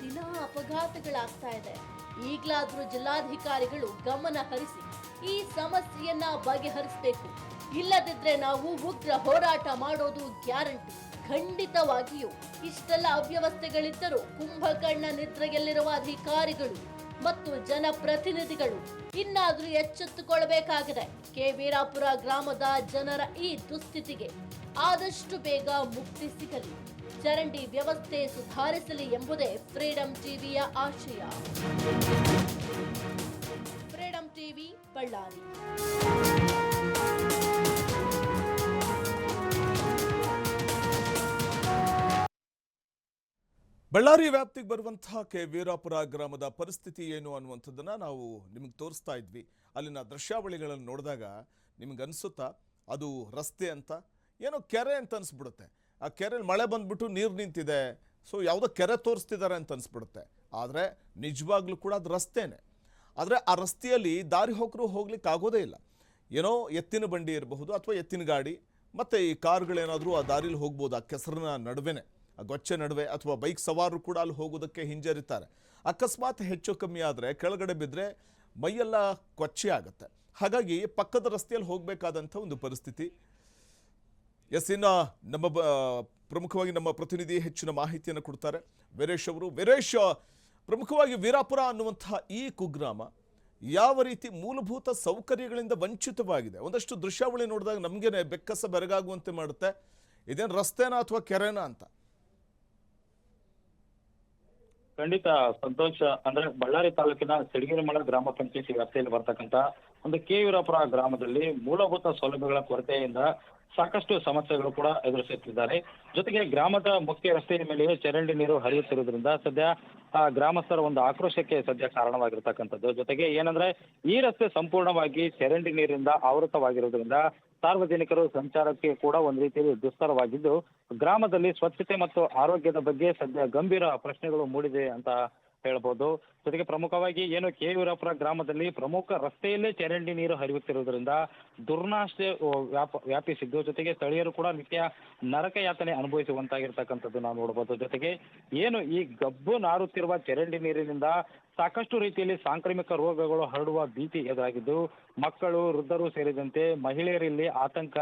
ದಿನ ಅಪಘಾತಗಳಾಗ್ತಾ ಇದೆ. ಈಗಲಾದ್ರೂ ಜಿಲ್ಲಾಧಿಕಾರಿಗಳು ಗಮನ ಹರಿಸಿ ಈ ಸಮಸ್ಯೆಯನ್ನ ಬಗೆಹರಿಸಬೇಕು. ಇಲ್ಲದಿದ್ರೆ ನಾವು ಉಗ್ರ ಹೋರಾಟ ಮಾಡೋದು ಗ್ಯಾರಂಟಿ. ಖಂಡಿತವಾಗಿಯೂ ಇಷ್ಟೆಲ್ಲ ಅವ್ಯವಸ್ಥೆಗಳಿದ್ದರೂ ಕುಂಭಕರ್ಣ ನಿದ್ರೆಯಲ್ಲಿರುವ ಅಧಿಕಾರಿಗಳು ಮತ್ತು ಜನಪ್ರತಿನಿಧಿಗಳು ಇನ್ನಾದ್ರೂ ಎಚ್ಚೆತ್ತುಕೊಳ್ಳಬೇಕಾಗಿದೆ. ಕೆ ವೀರಾಪುರ ಗ್ರಾಮದ ಜನರ ಈ ದುಸ್ಥಿತಿಗೆ ಆದಷ್ಟು ಬೇಗ ಮುಕ್ತಿ ಸಿಗಲಿ, ಚರಂಡಿ ವ್ಯವಸ್ಥೆ ಸುಧಾರಿಸಲಿ ಎಂಬುದೇ ಫ್ರೀಡಂ ಟಿವಿಯ ಆಶಯ. Freedom TV Ballari. ಬಳ್ಳಾರಿ ವ್ಯಾಪ್ತಿಗೆ ಬರುವಂತಹ ಕೆ ವೀರಾಪುರ ಗ್ರಾಮದ ಪರಿಸ್ಥಿತಿ ಏನು ಅನ್ನುವಂಥದ್ದನ್ನು ನಾವು ನಿಮಗೆ ತೋರಿಸ್ತಾ ಇದ್ವಿ. ಅಲ್ಲಿನ ದೃಶ್ಯಾವಳಿಗಳನ್ನು ನೋಡಿದಾಗ ನಿಮ್ಗೆ ಅನಿಸುತ್ತಾ ಅದು ರಸ್ತೆ ಅಂತ, ಏನೋ ಕೆರೆ ಅಂತ ಅನಿಸ್ಬಿಡುತ್ತೆ. ಆ ಕೆರೆಯಲ್ಲಿ ಮಳೆ ಬಂದ್ಬಿಟ್ಟು ನೀರು ನಿಂತಿದೆ, ಸೊ ಯಾವುದೋ ಕೆರೆ ತೋರಿಸ್ತಿದ್ದಾರೆ ಅಂತ ಅನಿಸ್ಬಿಡುತ್ತೆ. ಆದರೆ ನಿಜವಾಗ್ಲೂ ಕೂಡ ಅದು ರಸ್ತೆನೇ. ಆದರೆ ಆ ರಸ್ತೆಯಲ್ಲಿ ದಾರಿ ಹೋಗರು ಹೋಗ್ಲಿಕ್ಕೆ ಆಗೋದೇ ಇಲ್ಲ. ಏನೋ ಎತ್ತಿನ ಬಂಡಿ ಇರಬಹುದು ಅಥವಾ ಎತ್ತಿನ ಗಾಡಿ ಮತ್ತು ಈ ಕಾರುಗಳೇನಾದರೂ ಆ ದಾರಿಲಿ ಹೋಗ್ಬೋದು, ಆ ಕೆಸರಿನ ನಡುವೆನೇ, ಆ ಗೊಚ್ಚೆ ನಡುವೆ, ಅಥವಾ ಬೈಕ್ ಸವಾರರು ಕೂಡ ಅಲ್ಲಿ ಹೋಗೋದಕ್ಕೆ ಹಿಂಜರಿತಾರೆ. ಅಕಸ್ಮಾತ್ ಹೆಚ್ಚು ಕಮ್ಮಿ ಆದರೆ ಕೆಳಗಡೆ ಬಿದ್ದರೆ ಮೈಯೆಲ್ಲ ಕೊಚ್ಚೆ ಆಗುತ್ತೆ. ಹಾಗಾಗಿ ಪಕ್ಕದ ರಸ್ತೆಯಲ್ಲಿ ಹೋಗಬೇಕಾದಂಥ ಒಂದು ಪರಿಸ್ಥಿತಿ. ಇನ್ನು ನಮ್ಮ ಪ್ರಮುಖವಾಗಿ ನಮ್ಮ ಪ್ರತಿನಿಧಿ ಹೆಚ್ಚಿನ ಮಾಹಿತಿಯನ್ನು ಕೊಡ್ತಾರೆ ವೀರೇಶ್ ಅವರು. ವೀರೇಶ್, ಪ್ರಮುಖವಾಗಿ ವೀರಾಪುರ ಅನ್ನುವಂತಹ ಈ ಕುಗ್ರಾಮ ಯಾವ ರೀತಿ ಮೂಲಭೂತ ಸೌಕರ್ಯಗಳಿಂದ ವಂಚಿತವಾಗಿದೆ? ಒಂದಷ್ಟು ದೃಶ್ಯಾವಳಿ ನೋಡಿದಾಗ ನಮಗೇನೆ ಬೆಕ್ಕಸ ಬೆರಗಾಗುವಂತೆ ಮಾಡುತ್ತೆ. ಇದೇನು ರಸ್ತೆನಾ ಅಥವಾ ಕೆರೆನಾ ಅಂತ? ಖಂಡಿತ ಸಂತೋಷ. ಅಂದ್ರೆ ಬಳ್ಳಾರಿ ತಾಲೂಕಿನ ಸಿಡಗಿರಿಮಳ ಗ್ರಾಮ ಪಂಚಾಯತಿ ವ್ಯಾಪ್ತಿಯಲ್ಲಿ ಬರ್ತಕ್ಕಂತ ಒಂದು ಕೆ ವೀರಾಪುರ ಗ್ರಾಮದಲ್ಲಿ ಮೂಲಭೂತ ಸೌಲಭ್ಯಗಳ ಕೊರತೆಯಿಂದ ಸಾಕಷ್ಟು ಸಮಸ್ಯೆಗಳು ಕೂಡ ಎದುರಿಸುತ್ತಿದ್ದಾರೆ. ಜೊತೆಗೆ ಗ್ರಾಮದ ಮುಖ್ಯ ರಸ್ತೆಯ ಮೇಲೆಯೇ ಚರಂಡಿ ನೀರು ಹರಿಯುತ್ತಿರುವುದರಿಂದ ಸದ್ಯ ಗ್ರಾಮಸ್ಥರ ಒಂದು ಆಕ್ರೋಶಕ್ಕೆ ಸದ್ಯ ಕಾರಣವಾಗಿರ್ತಕ್ಕಂಥದ್ದು. ಜೊತೆಗೆ ಏನಂದ್ರೆ ಈ ರಸ್ತೆ ಸಂಪೂರ್ಣವಾಗಿ ಚರಂಡಿ ನೀರಿನಿಂದ ಆವೃತವಾಗಿರುವುದರಿಂದ ಸಾರ್ವಜನಿಕರು ಸಂಚಾರಕ್ಕೆ ಕೂಡ ಒಂದು ರೀತಿಯಲ್ಲಿ ದುಸ್ತರವಾಗಿದ್ದು, ಗ್ರಾಮದಲ್ಲಿ ಸ್ವಚ್ಛತೆ ಮತ್ತು ಆರೋಗ್ಯದ ಬಗ್ಗೆ ಸದ್ಯ ಗಂಭೀರ ಪ್ರಶ್ನೆಗಳು ಮೂಡಿದೆ ಅಂತ ಹೇಳ್ಬೋದು. ಜೊತೆಗೆ ಪ್ರಮುಖವಾಗಿ ಏನು ಕೆ ವೀರಾಪುರ ಗ್ರಾಮದಲ್ಲಿ ಪ್ರಮುಖ ರಸ್ತೆಯಲ್ಲೇ ಚರಂಡಿ ನೀರು ಹರಿಯುತ್ತಿರುವುದರಿಂದ ದುರ್ನಾಶೆ ವ್ಯಾಪಿಸಿದ್ದು, ಜೊತೆಗೆ ಸ್ಥಳೀಯರು ಕೂಡ ನಿತ್ಯ ನರಕ ಯಾತನೆ ಅನುಭವಿಸುವಂತಾಗಿರ್ತಕ್ಕಂಥದ್ದು ನಾವು ನೋಡಬಹುದು. ಜೊತೆಗೆ ಏನು ಈ ಗಬ್ಬು ನಾರುತ್ತಿರುವ ಚರಂಡಿ ನೀರಿನಿಂದ ಸಾಕಷ್ಟು ರೀತಿಯಲ್ಲಿ ಸಾಂಕ್ರಾಮಿಕ ರೋಗಗಳು ಹರಡುವ ಭೀತಿ ಎದುರಾಗಿದ್ದು, ಮಕ್ಕಳು, ವೃದ್ಧರು ಸೇರಿದಂತೆ ಮಹಿಳೆಯರಲ್ಲಿ ಆತಂಕ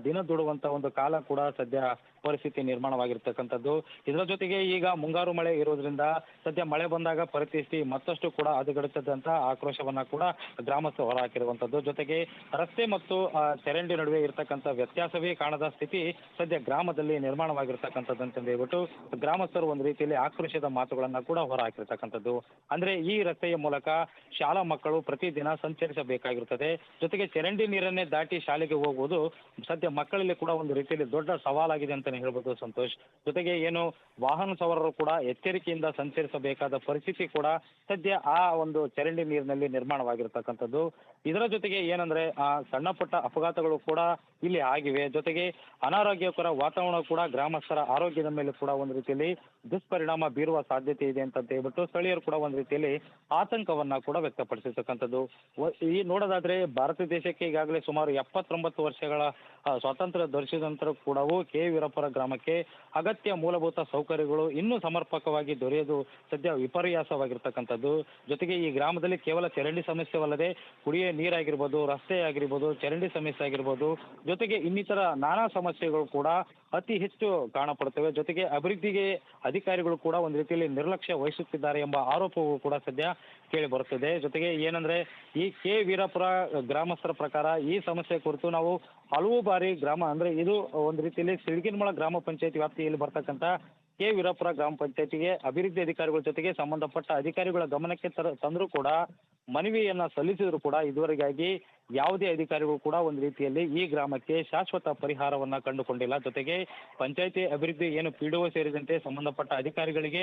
ದಿನದೂಡುವಂತ ಒಂದು ಕಾಲ ಕೂಡ ಸದ್ಯ ಪರಿಸ್ಥಿತಿ ನಿರ್ಮಾಣವಾಗಿರ್ತಕ್ಕಂಥದ್ದು. ಇದರ ಜೊತೆಗೆ ಈಗ ಮುಂಗಾರು ಮಳೆ ಇರೋದ್ರಿಂದ ಸದ್ಯ ಮಳೆ ಬಂದಾಗ ಪರಿಸ್ಥಿತಿ ಮತ್ತಷ್ಟು ಕೂಡ ಹದಗೆಡುತ್ತದಂತ ಆಕ್ರೋಶವನ್ನ ಕೂಡ ಗ್ರಾಮಸ್ಥರು ಹೊರಹಾಕಿರುವಂತದ್ದು. ಜೊತೆಗೆ ರಸ್ತೆ ಮತ್ತು ಚರಂಡಿ ನಡುವೆ ಇರತಕ್ಕಂಥ ವ್ಯತ್ಯಾಸವೇ ಕಾಣದ ಸ್ಥಿತಿ ಸದ್ಯ ಗ್ರಾಮದಲ್ಲಿ ನಿರ್ಮಾಣವಾಗಿರ್ತಕ್ಕಂಥದ್ದು ಅಂತ ಹೇಳ್ಬಿಟ್ಟು ಗ್ರಾಮಸ್ಥರು ಒಂದು ರೀತಿಯಲ್ಲಿ ಆಕ್ರೋಶದ ಮಾತುಗಳನ್ನ ಕೂಡ ಹೊರಹಾಕಿರ್ತಕ್ಕಂಥದ್ದು. ಅಂದ್ರೆ ಈ ರಸ್ತೆಯ ಮೂಲಕ ಶಾಲಾ ಮಕ್ಕಳು ಪ್ರತಿದಿನ ಸಂಚರಿಸಬೇಕಾಗಿರುತ್ತದೆ. ಜೊತೆಗೆ ಚರಂಡಿ ನೀರನ್ನೇ ದಾಟಿ ಶಾಲೆಗೆ ಹೋಗುವುದು ಸದ್ಯ ಮಕ್ಕಳಲ್ಲಿ ಕೂಡ ಒಂದು ರೀತಿಯಲ್ಲಿ ದೊಡ್ಡ ಸವಾಲಾಗಿದೆ ಅಂತಾನೆ ಹೇಳ್ಬೋದು ಸಂತೋಷ್. ಜೊತೆಗೆ ಏನು ವಾಹನ ಸವಾರರು ಕೂಡ ಎಚ್ಚರಿಕೆಯಿಂದ ಸಂಚರಿಸಬೇಕಾದ ಪರಿಸ್ಥಿತಿ ಕೂಡ ಸದ್ಯ ಆ ಒಂದು ಚರಂಡಿ ನೀರಿನಲ್ಲಿ ನಿರ್ಮಾಣವಾಗಿರ್ತಕ್ಕಂಥದ್ದು. ಇದರ ಜೊತೆಗೆ ಏನಂದ್ರೆ ಸಣ್ಣ ಪುಟ್ಟ ಅಪಘಾತಗಳು ಕೂಡ ಇಲ್ಲಿ ಆಗಿವೆ. ಜೊತೆಗೆ ಅನಾರೋಗ್ಯಕರ ವಾತಾವರಣ ಕೂಡ ಗ್ರಾಮಸ್ಥರ ಆರೋಗ್ಯದ ಮೇಲೆ ಕೂಡ ಒಂದು ರೀತಿಯಲ್ಲಿ ದುಷ್ಪರಿಣಾಮ ಬೀರುವ ಸಾಧ್ಯತೆ ಇದೆ ಅಂತ ಹೇಳ್ಬಿಟ್ಟು ಸ್ಥಳೀಯರು ಕೂಡ ಒಂದು ರೀತಿಯಲ್ಲಿ ಆತಂಕವನ್ನ ಕೂಡ ವ್ಯಕ್ತಪಡಿಸಿರ್ತಕ್ಕಂಥದ್ದು. ಈ ನೋಡೋದಾದ್ರೆ ಭಾರತ ದೇಶಕ್ಕೆ ಈಗಾಗಲೇ ಸುಮಾರು 79 ವರ್ಷಗಳ ಸ್ವಾತಂತ್ರ್ಯ ದೊರೆಸಿದ ನಂತರ ಕೂಡವೂ ಕೆ ವೀರಾಪುರ ಗ್ರಾಮಕ್ಕೆ ಅಗತ್ಯ ಮೂಲಭೂತ ಸೌಕರ್ಯಗಳು ಇನ್ನೂ ಸಮರ್ಪಕವಾಗಿ ದೊರೆಯೋದು ಸದ್ಯ ವಿಪರ್ಯಾಸವಾಗಿರ್ತಕ್ಕಂಥದ್ದು. ಜೊತೆಗೆ ಈ ಗ್ರಾಮದಲ್ಲಿ ಕೇವಲ ಚರಂಡಿ ಸಮಸ್ಯೆವಲ್ಲದೆ ಕುಡಿಯೋ ನೀರಾಗಿರ್ಬೋದು, ರಸ್ತೆ ಆಗಿರ್ಬೋದು, ಚರಂಡಿ ಸಮಸ್ಯೆ ಆಗಿರ್ಬೋದು, ಜೊತೆಗೆ ಇನ್ನಿತರ ನಾನಾ ಸಮಸ್ಯೆಗಳು ಕೂಡ ಅತಿ ಹೆಚ್ಚು ಕಾಣಪಡುತ್ತವೆ. ಜೊತೆಗೆ ಅಭಿವೃದ್ಧಿಗೆ ಅಧಿಕಾರಿಗಳು ಕೂಡ ಒಂದು ರೀತಿಯಲ್ಲಿ ನಿರ್ಲಕ್ಷ್ಯ ವಹಿಸುತ್ತಿದ್ದಾರೆ ಎಂಬ ಆರೋಪವೂ ಕೂಡ ಸದ್ಯ ಕೇಳಿ ಬರುತ್ತದೆ. ಜೊತೆಗೆ ಏನಂದ್ರೆ ಈ ಕೆ ವೀರಾಪುರ ಗ್ರಾಮಸ್ಥರ ಪ್ರಕಾರ ಈ ಸಮಸ್ಯೆ ಕುರಿತು ನಾವು ಹಲವು ಬಾರಿ ಇದು ಒಂದು ರೀತಿಯಲ್ಲಿ ಸಿಡಗಿರಿಮಳ ಗ್ರಾಮ ಪಂಚಾಯತಿ ವ್ಯಾಪ್ತಿಯಲ್ಲಿ ಬರ್ತಕ್ಕಂಥ ಕೆ ವೀರಾಪುರ ಗ್ರಾಮ ಪಂಚಾಯತಿಗೆ ಅಭಿವೃದ್ಧಿ ಅಧಿಕಾರಿಗಳ ಜೊತೆಗೆ ಸಂಬಂಧಪಟ್ಟ ಅಧಿಕಾರಿಗಳ ಗಮನಕ್ಕೆ ತಂದರೂ ಕೂಡ ಮನವಿಯನ್ನ ಸಲ್ಲಿಸಿದ್ರು ಕೂಡ ಇದುವರೆಗಾಗಿ ಯಾವುದೇ ಅಧಿಕಾರಿಗಳು ಕೂಡ ಒಂದು ರೀತಿಯಲ್ಲಿ ಈ ಗ್ರಾಮಕ್ಕೆ ಶಾಶ್ವತ ಪರಿಹಾರವನ್ನ ಕಂಡುಕೊಂಡಿಲ್ಲ. ಜೊತೆಗೆ ಪಂಚಾಯತಿ ಅಭಿವೃದ್ಧಿ ಏನು ಪಿಡಿಒ ಸೇರಿದಂತೆ ಸಂಬಂಧಪಟ್ಟ ಅಧಿಕಾರಿಗಳಿಗೆ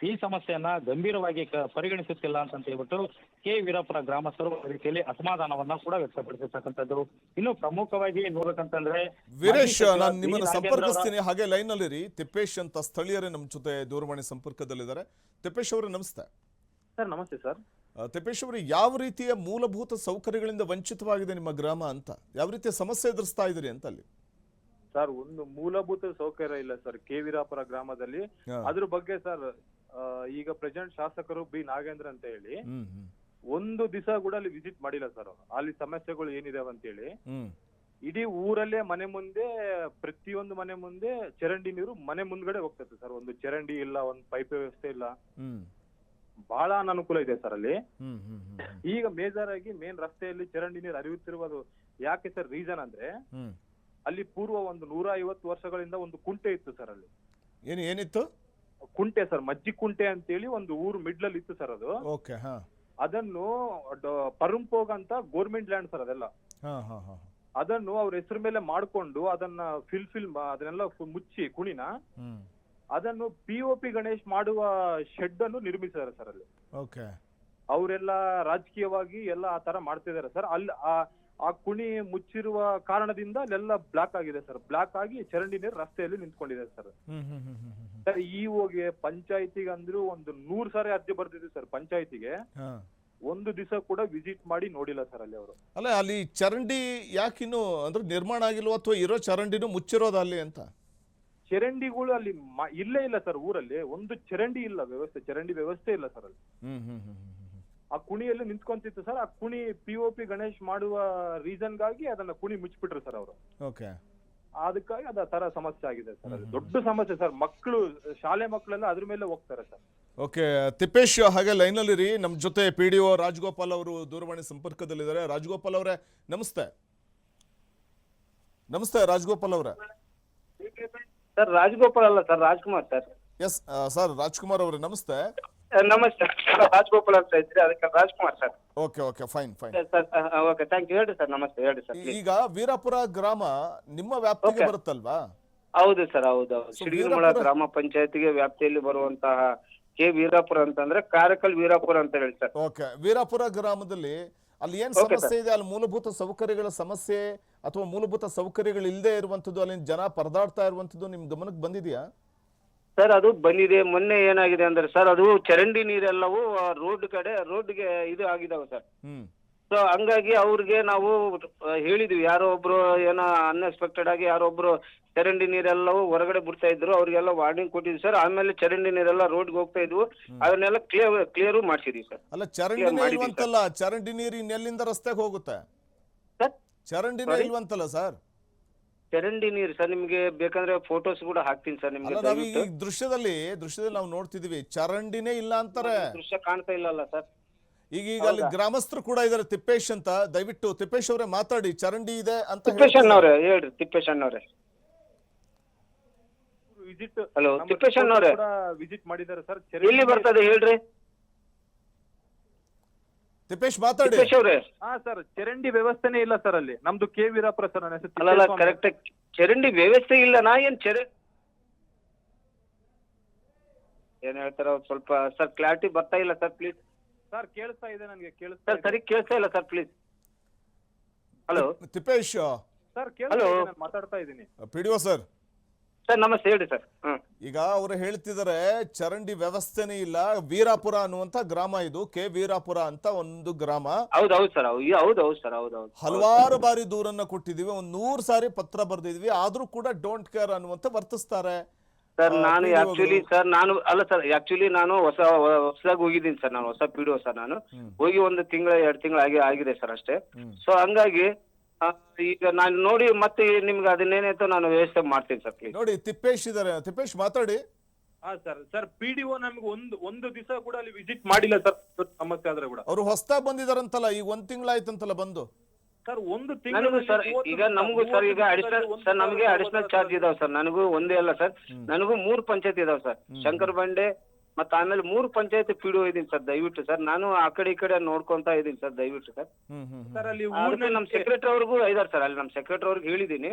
ಈ ಸಮಸ್ಯೆಯನ್ನ ಗಂಭೀರವಾಗಿ ಪರಿಗಣಿಸುತ್ತಿಲ್ಲ ಅಂತ ಹೇಳ್ಬಿಟ್ಟು ಕೆ ವೀರಾಪುರ ಗ್ರಾಮಸ್ಥರು ಒಂದು ರೀತಿಯಲ್ಲಿ ಅಸಮಾಧಾನವನ್ನ ಕೂಡ ವ್ಯಕ್ತಪಡಿಸಿರ್ತಕ್ಕಂಥದ್ದು. ಇನ್ನು ಪ್ರಮುಖವಾಗಿ ನೋಡ್ಬೇಕಂತಂದ್ರೆ ವೀರೇಶ್, ನಾನು ನಿಮ್ಮನ್ನ ಸಂಪರ್ಕಿಸ್ತೀನಿ, ಹಾಗೆ ಲೈನ್ ನಲ್ಲಿ ತಿಪ್ಪೇಶ್ ಅಂತ ಸ್ಥಳೀಯರೇ ನಮ್ಮ ಜೊತೆ ದೂರವಾಣಿ ಸಂಪರ್ಕದಲ್ಲಿದ್ದಾರೆ. ತಿಪ್ಪೇಶ್ ಅವರೇ ನಮಸ್ತೆ. ಸರ್ ನಮಸ್ತೆ ಸರ್. ತಿಪ್ಪೇಶ್ ಅವರು, ಯಾವ ರೀತಿಯ ಮೂಲಭೂತ ಸೌಕರ್ಯಗಳಿಂದ ವಂಚಿತವಾಗಿದೆ ನಿಮ್ಮ ಗ್ರಾಮ ಅಂತ, ಯಾವ ರೀತಿಯ ಸಮಸ್ಯೆ ಎದುರಿಸ್ತಾ ಇದ್ರಿ ಅಂತ? ಅಲ್ಲಿ ಸರ್ ಒಂದು ಮೂಲಭೂತ ಸೌಕರ್ಯ ಇಲ್ಲ ಸರ್ ಕೆ ವೀರಾಪುರ ಗ್ರಾಮದಲ್ಲಿ. ಅದ್ರ ಬಗ್ಗೆ ಸರ್ ಈಗ ಪ್ರೆಸೆಂಟ್ ಶಾಸಕರು ಬಿ ನಾಗೇಂದ್ರ ಅಂತ ಹೇಳಿ ಒಂದು ದಿವಸ ಕೂಡ ಅಲ್ಲಿ ವಿಸಿಟ್ ಮಾಡಿಲ್ಲ ಸರ್. ಅಲ್ಲಿ ಸಮಸ್ಯೆಗಳು ಏನಿದಾವೆ ಅಂತ ಹೇಳಿ ಇಡೀ ಊರಲ್ಲೇ ಮನೆ ಮುಂದೆ ಪ್ರತಿಯೊಂದು ಮನೆ ಮುಂದೆ ಚರಂಡಿ ನೀರು ಮನೆ ಮುಂದ್ಗಡೆ ಹೋಗ್ತದೆ ಸರ್. ಒಂದು ಚರಂಡಿ ಇಲ್ಲ, ಒಂದು ಪೈಪ್ ವ್ಯವಸ್ಥೆ ಇಲ್ಲ, ಹ್ಮ್ ಬಹಳ ಅನಾನುಕೂಲ ಇದೆ ಸರ್ ಅಲ್ಲಿ. ಹ್ಮ್ ಹ್ಮ್ ಹ್ಮ್ ಈಗ ಮೇಜರ್ ಆಗಿ ಮೇನ್ ರಸ್ತೆಯಲ್ಲಿ ಚರಂಡಿ ನೀರು ಹರಿಯುತ್ತಿರುವುದು ಯಾಕೆ ಸರ್ ರೀಸನ್ ಅಂದ್ರೆ, ಹ್ಮ್ ಅಲ್ಲಿ ಪೂರ್ವ ಒಂದು 150 ವರ್ಷಗಳಿಂದ ಒಂದು ಕುಂಟೆ ಇತ್ತು ಸರ್. ಅಲ್ಲಿ ಏನಿತ್ತು? ಕುಂಟೆ ಸರ್, ಮಜ್ಜಿ ಕುಂಟೆ ಅಂತೇಳಿ ಒಂದು ಊರು ಮಿಡ್ಲಲ್ಲಿ ಇತ್ತು ಸರ್ ಅದು. ಓಕೆ. ಹಾ ಅದನ್ನು ಪರಂಪೋಗ್ ಅಂತ ಗೋರ್ಮೆಂಟ್ ಲ್ಯಾಂಡ್ ಸರ್ ಅದೆಲ್ಲ. ಹಾ ಹಾ ಹಾ ಅದನ್ನು ಅವ್ರ ಹೆಸರು ಮೇಲೆ ಮಾಡ್ಕೊಂಡು ಅದನ್ನ ಅದನ್ನೆಲ್ಲ ಮುಚ್ಚಿ ಕುಣಿನ ಹ್ಮ್ ಅದನ್ನು POP ಗಣೇಶ್ ಮಾಡುವ ಶೆಡ್ ಅನ್ನು ನಿರ್ಮಿಸಿದ್ದಾರೆ ಸರ್ ಅಲ್ಲಿ. ಓಕೆ. ಅವರೆಲ್ಲ ರಾಜಕೀಯವಾಗಿ ಎಲ್ಲ ಆ ತರ ಮಾಡ್ತಿದ್ದಾರೆ ಸರ್. ಅಲ್ಲಿ ಆ ಕುಣಿ ಮುಚ್ಚಿರುವ ಕಾರಣದಿಂದ ಅಲ್ಲೆಲ್ಲ ಬ್ಲಾಕ್ ಆಗಿದೆ ಸರ್. ಬ್ಲಾಕ್ ಆಗಿ ಚರಂಡಿ ನೀರು ರಸ್ತೆಯಲ್ಲಿ ನಿಂತ್ಕೊಂಡಿದೆ ಸರ್. ಹ್ಮ್ ಹ್ಮ್ ಹ್ಮ್ ಹ್ಮ್ ಹ್ಮ್ ಸರ್ ಇಒಗೆ ಪಂಚಾಯತಿಗೆ ಅಂದ್ರೂ ಒಂದು 100 ಸಾರಿ ಅರ್ಜಿ ಬರ್ದಿದ್ವಿ ಸರ್ ಪಂಚಾಯತಿಗೆ. ಹಾ. ಒಂದು ದಿವಸ ಕೂಡ ವಿಸಿಟ್ ಮಾಡಿ ನೋಡಿಲ್ಲ ಸರ್ ಅಲ್ಲಿ ಅವರು. ಅಲ್ಲ, ಅಲ್ಲಿ ಚರಂಡಿ ಯಾಕಿನ್ನು ಅಂದ್ರೆ ನಿರ್ಮಾಣ ಆಗಿಲ್ವ ಅಥವಾ ಇರೋ ಚರಂಡಿನೂ ಮುಚ್ಚಿರೋದ ಅಲ್ಲಿ ಅಂತ? ಚರಂಡಿಗಳು ಅಲ್ಲಿ ಇಲ್ಲೇ ಇಲ್ಲ ಸರ್. ಊರಲ್ಲಿ ಒಂದು ಚರಂಡಿ ಇಲ್ಲ, ಚರಂಡಿ ವ್ಯವಸ್ಥೆ ಇಲ್ಲ ಸರ್ ಅಲ್ಲಿ. ಹ್ಮ್ ಹ್ಮ್ ಹ್ಮ್ ಹ್ಮ್ ಹ್ಮ್ ಆ ಕುಣಿಯಲ್ಲಿ ನಿಂತ್ಕೊಂತಿತ್ತು ಸರ್. ಆ ಕುಣಿ POP ಗಣೇಶ್ ಮಾಡುವ ರೀಸನ್ಗಾಗಿ ಅದನ್ನ ಕುಣಿ ಮುಚ್ಚಿಬಿಟ್ರು ಸರ್ ಅವರು. ಓಕೆ. ಅದಕ್ಕಾಗಿ ಅದ ತರ ಸಮಸ್ಯೆ ಆಗಿದೆ ಸರ್. ಅದು ದೊಡ್ಡ ಸಮಸ್ಯೆ ಸರ್. ಮಕ್ಕಳು, ಶಾಲೆ ಮಕ್ಕಳೆಲ್ಲ ಅದ್ರ ಮೇಲೆ ಹೋಗ್ತಾರೆ ಸರ್. ಓಕೆ. ತಿಪ್ಪೇಶ್ ಹಾಗೆ ಲೈನಲ್ಲಿ ರೀ. ನಮ್ಮ ಜೊತೆ PDO ರಾಜಗೋಪಾಲ್ ಅವರು ದೂರವಾಣಿ ಸಂಪರ್ಕದಲ್ಲಿದ್ದಾರೆ. ರಾಜಗೋಪಾಲ್ ಅವರೇ ನಮಸ್ತೆ. ನಮಸ್ತೆ ರಾಜಗೋಪಾಲ್ ಅವರೇ. ಸರ್ ರಾಜಗೋಪಾಲ್ ಅಲ್ಲ sir, Rajkumar sir. Yes sir, Rajkumar ಅವರೇ ನಮಸ್ತೆ. ನಮಸ್ತೆ. ರಾಜಗೋಪಾಲ್ ಅಂತ ಇದ್ರಿ, ಅದಕ್ಕೆ Rajkumar sir. Okay okay, fine fine. Sir okay, thank you. ಹೇಳ್ರಿ ಸರ್. ನಮಸ್ತೆ, ಹೇಳ್ರಿ ಸರ್. ಈಗ ವೀರಾಪುರ ಗ್ರಾಮ ನಿಮ್ಮ ವ್ಯಾಪ್ತಿಗೆ Okay. ಬರುತ್ತಲ್ವಾ? ಹೌದು ಸರ್, ಹೌದು. ಶಿಡ್ಗಿಮಳ ಗ್ರಾಮ ಪಂಚಾಯತಿಗೆ ವ್ಯಾಪ್ತಿಯಲ್ಲಿ ಬರುವಂತಹ ವೀರಾಪುರ ಅಂತಂದ್ರೆ ಕಾರಕಲ್ ವೀರಾಪುರ ಅಂತ ಹೇಳಿ ಸರ್. ಓಕೆ. ವೀರಾಪುರ ಗ್ರಾಮದಲ್ಲಿ ಅಲ್ಲಿ ಏನ್ Okay, ಸಮಸ್ಯೆ ಇದೆ? ಅಲ್ಲಿ ಮೂಲಭೂತ ಸೌಕರ್ಯಗಳ ಸಮಸ್ಯೆ ಅಥವಾ ಮೂಲಭೂತ ಸೌಕರ್ಯಗಳು ಇಲ್ಲದೆ ಇರುವಂತದ್ದು, ಅಲ್ಲಿ ಜನ ಪರದಾಡ್ತಾ ಇರುವಂತದ್ದು ನಿಮ್ ಗಮನಕ್ಕೆ ಬಂದಿದೆಯಾ? ಸರ್ ಅದು ಬಂದಿದೆ. ಮೊನ್ನೆ ಏನಾಗಿದೆ ಅಂದ್ರೆ ಸರ್, ಅದು ಚರಂಡಿ ನೀರೆಲ್ಲವೂ ರೋಡ್ಗೆ ಇದು ಆಗಿದಾವೆ ಸರ್. ಸೊ ಹಂಗಾಗಿ ಅವ್ರಿಗೆ ನಾವು ಹೇಳಿದ್ವಿ, ಯಾರೋ ಒಬ್ರು ಏನೋ ಅನ್ಎಕ್ಸ್ಪೆಕ್ಟೆಡ್ ಆಗಿ ಯಾರೋ ಒಬ್ರು ಚರಂಡಿ ನೀರೆಲ್ಲವೂ ಹೊರಗಡೆ ಬಿಡ್ತಾ ಇದ್ರು, ಅವ್ರಿಗೆಲ್ಲ ವಾರ್ನಿಂಗ್ ಕೊಟ್ಟಿದ್ವಿ ಸರ್. ಆಮೇಲೆ ಚರಂಡಿ ನೀರೆಲ್ಲ ರೋಡ್ಗೆ ಹೋಗ್ತಾ ಇದ್ವು, ಅದನ್ನೆಲ್ಲ ಕ್ಲಿಯರ್ ಮಾಡ್ಸಿದ್ವಿ ಸರ್. ಅಲ್ಲ, ಚರಂಡಿ ಇಲ್ವಂತಲ್ಲ, ಚರಂಡಿ ನೀರು ಇನ್ನೆಲ್ಲಿಂದ ರಸ್ತೆಗೆ ಹೋಗುತ್ತೆ? ಸರ್ ಚರಂಡಿನೇ ಇಲ್ವಂತಲ್ಲ ಸರ್? ಚರಂಡಿ ನೀರು ಸರ್, ನಿಮ್ಗೆ ಬೇಕಂದ್ರೆ ಫೋಟೋಸ್ ಕೂಡ ಹಾಕ್ತೀನಿ ಸರ್ ನಿಮ್ಗೆ. ನಾವು ಈ ದೃಶ್ಯದಲ್ಲಿ ನಾವು ನೋಡ್ತಿದೀವಿ, ಚರಂಡಿನೇ ಇಲ್ಲ ಅಂತಾರೆ. ದೃಶ್ಯ ಕಾಣ್ತಾ ಇಲ್ಲ ಸರ್. ಈಗ ಅಲ್ಲಿ ಗ್ರಾಮಸ್ಥರು ಕೂಡ ಇದಾರೆ, ತಿಪ್ಪೇಶ್ ಅಂತ. ದಯವಿಟ್ಟು ತಿಪ್ಪೇಶ್ ಅವರೇ ಮಾತಾಡಿ, ಚರಂಡಿ ಇದೆ ಅಂತ. ತಿಪ್ಪೇಶ್ ಅಣ್ಣವ್ರೆ ಹೇಳ್ರಿ. ತಿಪ್ಪೇಶ್ ಅಣ್ಣವ್ರೆ, ವಿಸಿಟ್, ಹಲೋ ತಿಪ್ಪೇಶ್ ಅಣ್ಣವ್ರೆ, ವಿಸಿಟ್ ಮಾಡಿದ್ದಾರೆ ಸರ್. ಎಲ್ಲಿ ಬರ್ತದೆ ಹೇಳ್ರಿ ತಿಪ್ಪೇಶ್ ಮಾತಾಡಿ. ತಿಪ್ಪೇಶ್ ಅವ್ರೆ. ಹಾ ಸರ್, ಚರಂಡಿ ವ್ಯವಸ್ಥೆನೇ ಇಲ್ಲ ಸರ್ ಅಲ್ಲಿ. ನಮ್ದು ವೀರಾಪುರ ಸರ್. ನನ್ನ ಹೆಸರು ಅಲ್ಲ ಕರೆಕ್ಟ್, ಚರಂಡಿ ವ್ಯವಸ್ಥೆ ಇಲ್ಲ. ನಾ ಏನ್ ಹೇಳ್ತಾರ ಸ್ವಲ್ಪ ಸರ್, ಕ್ಲಾರಿಟಿ ಬರ್ತಾ ಇಲ್ಲ ಸರ್, ಪ್ಲೀಸ್ ಸರ್. ಕೇಳಿಸ್ತಾ ಇದೆ ನನಗೆ, ಕೇಳಿಸ್ತಾ ಸರ್. ಸರಿ ಕೇಳಿಸ್ತಾ ಇಲ್ಲ sir, please. Hello Tippesh sir, ಕೇಳಿಸ್ತಾ ಇದೆ, ನಾನು ಮಾತಾಡ್ತಾ ಇದ್ದೀನಿ. PDO sir. ಸರ್ ನಮಸ್ತೆ, ಹೇಳ್ರಿ ಸರ್. ಈಗ ಅವರು ಹೇಳ್ತಿದ್ದಾರೆ ಚರಂಡಿ ವ್ಯವಸ್ಥೆನೇ ಇಲ್ಲ. ವೀರಾಪುರ ಅನ್ನುವಂತ ಗ್ರಾಮ ಇದು, ವೀರಾಪುರ ಅಂತ ಒಂದು ಗ್ರಾಮ. ಹೌದೌದು ಸರ್, ಹೌದೌದು ಸರ್, ಹೌದೌದು. ಹಲವಾರು ಬಾರಿ ದೂರನ್ನ ಕೊಟ್ಟಿದೀವಿ, 100 ಸಾರಿ ಪತ್ರ ಬರ್ದಿದ್ವಿ, ಆದ್ರೂ ಕೂಡ ಡೋಂಟ್ ಕೇರ್ ಅನ್ನುವಂತ ವರ್ತಿಸ್ತಾರೆ ಸರ್. ನಾನು ಆಕ್ಚುಲಿ ಸರ್, ನಾನು ಹೊಸದಾಗಿ ಹೋಗಿದ್ದೀನಿ ಸರ್. ನಾನು ಹೊಸ PDO ಸರ್. ನಾನು ಹೋಗಿ 1 ತಿಂಗಳ 2 ತಿಂಗಳು ಆಗಿದೆ ಸರ್ ಅಷ್ಟೇ. ಸೊ ಹಂಗಾಗಿ ಈಗ ನಾನು ನೋಡಿ ಮತ್ತೆ ನಿಮ್ಗೆ ಅದನ್ನೇನಾಯ್ತು ನಾನು ವ್ಯವಸ್ಥೆ ಮಾಡ್ತೀನಿ ಸರ್, ಪ್ಲೀಸ್. ನೋಡಿ ತಿಪ್ಪೇಶ್ ಇದಾರೆ, ತಿಪ್ಪೇಶ್ ಮಾತಾಡಿ. ಹಾ ಸರ್, PDO ನಮ್ಗೆ ಒಂದು ದಿವಸ ಕೂಡ ಅಲ್ಲಿ ವಿಸಿಟ್ ಮಾಡಿಲ್ಲ ಸರ್. ಸಮಸ್ಯೆ ಆದ್ರೆ ಕೂಡ ಅವರು ಹೊಸದಾಗಿ ಬಂದಿದಾರಂತಲ್ಲ, ಈಗ 1 ತಿಂಗಳಾಯ್ತಂತಲ್ಲ ಬಂದು. ಸರ್, ನನಗೂ ಸರ್ ಈಗ ನಮಗೂ ಸರ್ ಈಗ ಅಡಿಷನಲ್ ಸರ್, ನಮಗೆ ಅಡಿಷನಲ್ ಚಾರ್ಜ್ ಇದಾವೆ ಸರ್. ನನಗೂ ಒಂದೇ ಅಲ್ಲ ಸರ್, ನನಗೂ 3 ಪಂಚಾಯತ್ ಇದಾವೆ ಸರ್. ಶಂಕರ್ ಬಂಡೆ ಮತ್ತೆ ಆಮೇಲೆ 3 ಪಂಚಾಯತ್ PDO ಇದೀನಿ ಸರ್. ದಯವಿಟ್ಟು ಸರ್, ನಾನು ಆ ಕಡೆ ಈ ಕಡೆ ನೋಡ್ಕೊಂತಾ ಇದೀನಿ ಸರ್. ದಯವಿಟ್ಟು ಸರ್. ಸರ್ ಅಲ್ಲಿ ನಮ್ಮ ಸೆಕ್ರೆಟರಿ ಅವ್ರಿಗೂ ಇದಾರೆ ಸರ್. ಅಲ್ಲಿ ನಮ್ಮ ಸೆಕ್ರೆಟರಿ ಅವ್ರಿಗೆ ಹೇಳಿದೀನಿ,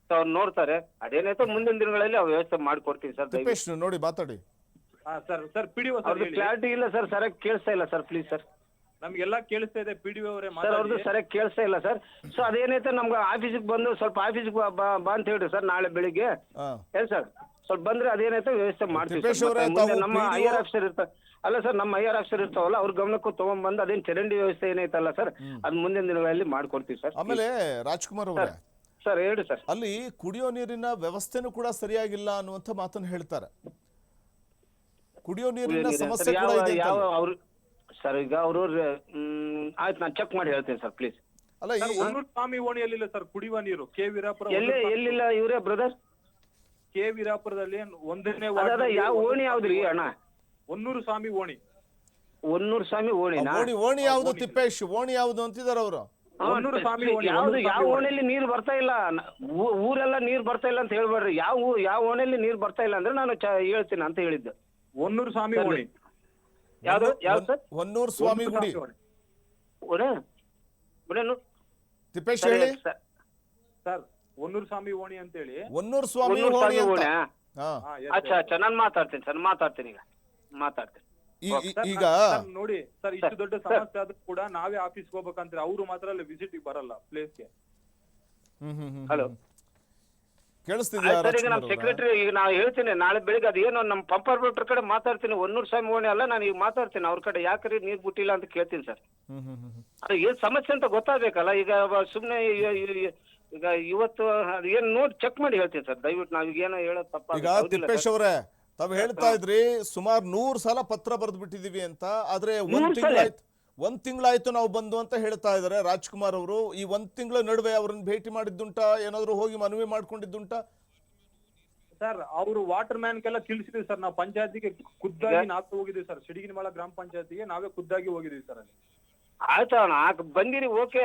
ಸೊ ಅವ್ರು ನೋಡ್ತಾರೆ. ಅದೇನಾಯ್ತು ಮುಂದಿನ ದಿನಗಳಲ್ಲಿ ವ್ಯವಸ್ಥೆ ಮಾಡ್ಕೊಡ್ತೀನಿ ಸರ್. ತಿಪ್ಪೇಶ್ ನೋಡಿ ಮಾತಾಡಿ. ಸರ್ PDO ಸರ್ ಕ್ಲಾರಿಟಿ ಇಲ್ಲ ಸರ್, ಸರಿಯಾಗಿ ಕೇಳಿಸ್ತಾ ಇಲ್ಲ ಸರ್, ಪ್ಲೀಸ್ ಸರ್. ನಮ್ಗೆಲ್ಲ ಕೇಳಿಸ್ತಾ ಇದೆ. PDO ಅವರೇ ಸರ್, ಅವ್ರದ್ದು ಸರಿಯಾಗಿ ಕೇಳಿಸ್ತಾ ಇಲ್ಲ ಸರ್. ಸೊ ಅದೇನೈತೆ ನಮ್ಗೆ ಆಫೀಸಿಗೆ ಬಂದು ಸ್ವಲ್ಪ ಆಫೀಸಿಗೆ ಬಾ ಅಂತ ಹೇಳ್ರಿ ಸರ್, ನಾಳೆ ಬೆಳಿಗ್ಗೆ. ಹೇಳಿ ಸರ್, ಸ್ವಲ್ಪ ಬಂದ್ರೆ ಅದೇನೈತೆ ವ್ಯವಸ್ಥೆ ಮಾಡ್ತೀವಿ ಸರ್. ನಮ್ಮ IR ಆಫೀಸರ್ ಇರ್ತಾರೆ ಅಲ್ಲ ಸರ್, ನಮ್ಮ IR ಆಫೀಸರ್ ಇರ್ತಾವಲ್ಲ, ಅವ್ರ ಗಮನಕ್ಕೂ ತಗೊಂಡ್ಬಂದು ಅದೇನ್ ಚರಂಡಿ ವ್ಯವಸ್ಥೆ ಏನೈತಲ್ಲ ಸರ್, ಅದ್ ಮುಂದಿನ ದಿನಗಳಲ್ಲಿ ಮಾಡ್ಕೊಡ್ತೀವಿ ಸರ್. ಆಮೇಲೆ ರಾಜ್ಕುಮಾರ್ ಅವರೇ, ಸರ್ ಹೇಳಿ ಸರ್. ಅಲ್ಲಿ ಕುಡಿಯೋ ನೀರಿನ ವ್ಯವಸ್ಥೆನೂ ಕೂಡ ಸರಿಯಾಗಿಲ್ಲ ಅನ್ನುವಂತ ಮಾತನ್ನು ಹೇಳ್ತಾರೆ. ಕುಡಿಯೋ ನೀರಿನ ಸಮಸ್ಯೆ ಕೂಡ ಇದೆ ಅವ್ರು ಸರ್. ಈಗ ಅವರು ಆಯ್ತು, ನಾನು ಚೆಕ್ ಮಾಡಿ ಹೇಳ್ತೀನಿ ಸರ್, ಪ್ಲೀಸ್. ಅಲ್ಲ ಸರ್, ಈ ಹೊನ್ನೂರು ಸ್ವಾಮಿ ಓಣಿಯಲ್ಲಿಲ್ಲ ಸರ್ ಕುಡಿಯುವ ನೀರು. ಕೆ ವೀರಾಪುರ ಎಲ್ಲಿಲ್ಲ ಇವ್ರೆ ಬ್ರದರ್? ಕೆ ವೀರಾಪುರದಲ್ಲಿ 1ನೇ ಅದ ವಾರ್ಡ್ ಯಾವ ಓಣಿ ಯಾವ್ದ್ರಿ ಅಣ್ಣ? ಹೊನ್ನೂರು ಸ್ವಾಮಿ ಓಣಿ. ಹೊನ್ನೂರು ಸ್ವಾಮಿ ಓಣಿನಾ? ಓಣಿ ಯಾವ್ದು ತಿಪ್ಪೇಶ್? ಓಣಿ ಯಾವ್ದು ಅಂತಿದಾರ ಅವರು? ಹೊನ್ನೂರು ಸ್ವಾಮಿ ಓಣಿ. ಯಾವ್ದು ಯಾವ ಓಣಿಯಲ್ಲಿ ನೀರು ಬರ್ತಾ ಇಲ್ಲ? ಊರೆಲ್ಲ ನೀರ್ ಬರ್ತಾ ಇಲ್ಲ ಅಂತ ಹೇಳ್ಬೇಡ್ರಿ. ಯಾವ ಓಣಿಯಲ್ಲಿ ನೀರ್ ಬರ್ತಾ ಇಲ್ಲ ಅಂದ್ರೆ ನಾನು ಹೇಳ್ತೀನಿ ಅಂತ ಹೇಳಿದ್ದು. ಹೊನ್ನೂರು ಸ್ವಾಮಿ ಓಣಿ. ಯಾವ್ದು ಸರ್? ಹೊನ್ನೂರು ಸ್ವಾಮಿ ಗುಡಿ. ತಿಪ್ಪೇಶ್ ಹೇಳಿ ಸರ್, ಹೊನ್ನೂರು ಸ್ವಾಮಿ ಓಣಿ ಅಂತೇಳಿ. ಹೊನ್ನೂರು ಸ್ವಾಮಿ ಓಣಿ ಅಂತ. ಹಾ. ಅಚ್ಚಾ ನಾನು ಮಾತಾಡ್ತೀನಿ ಸರ್, ಮಾತಾಡ್ತೀನಿ ಈಗ ನೋಡಿ ಸರ್, ಇಷ್ಟು ದೊಡ್ಡ ಸಮಸ್ಯೆ ಆದ್ರೂ ಕೂಡ ನಾವೇ ಆಫೀಸ್ಗೆ ಹೋಗ್ಬೇಕಂದ್ರೆ ಅವರು ಮಾತ್ರ ಅಲ್ಲಿ ವಿಸಿಟ್ ಬರಲ್ಲ ಪ್ಲೇಸ್ಗೆ. ಹಲೋ ಕೇಳಿಸ್ತಿದ್ಯಾ? ಸರ್, ಈಗ ನಮ್ಮ ಸೆಕ್ರೆಟರಿ ಈಗ ನಾವು ಹೇಳ್ತೀನಿ ನಾಳೆ ಬೆಳಿಗ್ಗೆ ಅದೇನೋ ನಮ್ಮ ಪಂಪರ್ ಬಿಟ್ರ ಕಡೆ ಮಾತಾಡ್ತೀನಿ. ಹೊನ್ನೂರು ಸ್ವಾಮಿ ಓಣಿ ಅಲ್ಲ, ನಾನು ಈಗ ಮಾತಾಡ್ತೀನಿ ಅವ್ರ ಕಡೆ. ಯಾಕ್ರಿ ನೀರ್ ಬಿಟ್ಟಿಲ್ಲ ಅಂತ ಕೇಳ್ತೀನಿ ಸರ್. ಅದು ಏನ್ ಸಮಸ್ಯೆ ಅಂತ ಗೊತ್ತಾಗ್ಬೇಕಲ್ಲ. ಈಗ ಸುಮ್ನೆ ಈಗ ಇವತ್ತು ಏನ್ ನೋಡಿ ಚೆಕ್ ಮಾಡಿ ಹೇಳ್ತೀನಿ ಸರ್ ದಯವಿಟ್ಟು. ನಾವೀಗ ಏನೋ ಹೇಳೋದು ಈಗ ತಿಪ್ಪೇಶ್ ಅವರೇ, ತಾವ್ ಹೇಳ್ತಾ ಇದ್ರಿ ಸುಮಾರು 100 ಸಲ ಪತ್ರ ಬರೆದು ಬಿಟ್ಟಿದೀವಿ ಅಂತ. ಆದ್ರೆ ಒಂದ್ ತಿಂಗಳಾಯ್ತು ನಾವು ಬಂದು ಅಂತ ಹೇಳ್ತಾ ಇದಾರೆ ರಾಜ್ಕುಮಾರ್ ಅವರು. ಈ 1 ತಿಂಗಳ ನಡುವೆ ಅವ್ರನ್ನ ಭೇಟಿ ಮಾಡಿದ್ದುಂಟಾ? ಏನಾದ್ರು ಹೋಗಿ ಮನವಿ ಮಾಡ್ಕೊಂಡಿದ್ದುಂಟಾ? ಸರ್, ಅವರು ವಾಟರ್ ಮ್ಯಾನ್ ಕೆಲ್ಲ ತಿಳಿಸಿದ್ವಿ ಸರ್. ನಾವು ಪಂಚಾಯತಿಗೆ ಖುದ್ದಾಗಿ ನಾವೇ ಹೋಗಿದ್ದೀವಿ ಸರ್. ಸಿಡಿಗಿನಮಳ ಗ್ರಾಮ ಪಂಚಾಯತಿಗೆ ನಾವೇ ಖುದ್ದಾಗಿ ಹೋಗಿದ್ದೀವಿ ಸರ್ ಅಲ್ಲಿ. ಆಯ್ತಣ್ಣ, ಬಂದಿರಿ ಓಕೆ.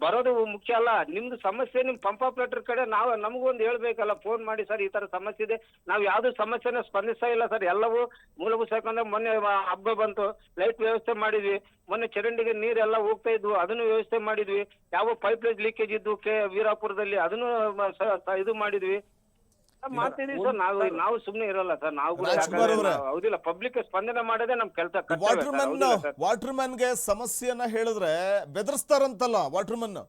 ಬರೋದು ಮುಖ್ಯ ಅಲ್ಲ. ನಿಮ್ದು ಸಮಸ್ಯೆ ನಿಮ್ ಪಂಪ್ ಆಪರೇಟರ್ ಕಡೆ ನಾವು ನಮಗೊಂದು ಹೇಳ್ಬೇಕಲ್ಲ, ಫೋನ್ ಮಾಡಿ ಸರ್ ಈ ತರ ಸಮಸ್ಯೆ ಇದೆ. ನಾವು ಯಾವ್ದು ಸಮಸ್ಯೆನ ಸ್ಪಂದಿಸ್ತಾ ಇಲ್ಲ ಸರ್. ಎಲ್ಲವೂ ಮೂಲಭೂತ ಯಾಕಂದ್ರೆ ಮೊನ್ನೆ ಹಬ್ಬ ಬಂತು, ಲೈಟ್ ವ್ಯವಸ್ಥೆ ಮಾಡಿದ್ವಿ. ಮೊನ್ನೆ ಚರಂಡಿಗೆ ನೀರೆಲ್ಲ ಹೋಗ್ತಾ ಇದ್ವು, ಅದನ್ನು ವ್ಯವಸ್ಥೆ ಮಾಡಿದ್ವಿ. ಯಾವ ಪೈಪ್ ಲೈನ್ ಲೀಕೇಜ್ ಇದ್ದು ಕೆ ವೀರಾಪುರದಲ್ಲಿ ಅದನ್ನು ಇದು ಮಾಡಿದ್ವಿ. ಮಾಡ್ತಿದೀವಿ ಸರ್. ನಾವು ಸುಮ್ನೆ ಇರಲ್ಲ ಸರ್. ನಾವು ಕೂಡ ಹೌದಿಲ್ಲ, ಪಬ್ಲಿಕ್ ಸ್ಪಂದನೆ ಮಾಡೋದೇ ನಮ್ ಕೆಲಸ. ವಾಟರ್ ಮ್ಯಾನ್ಗೆ ಸಮಸ್ಯೆಯನ್ನ ಹೇಳಿದ್ರೆ ಬೆದರ್ಸ್ತಾರಂತಲ್ಲ ವಾಟರ್ ಮ್ಯಾನ್?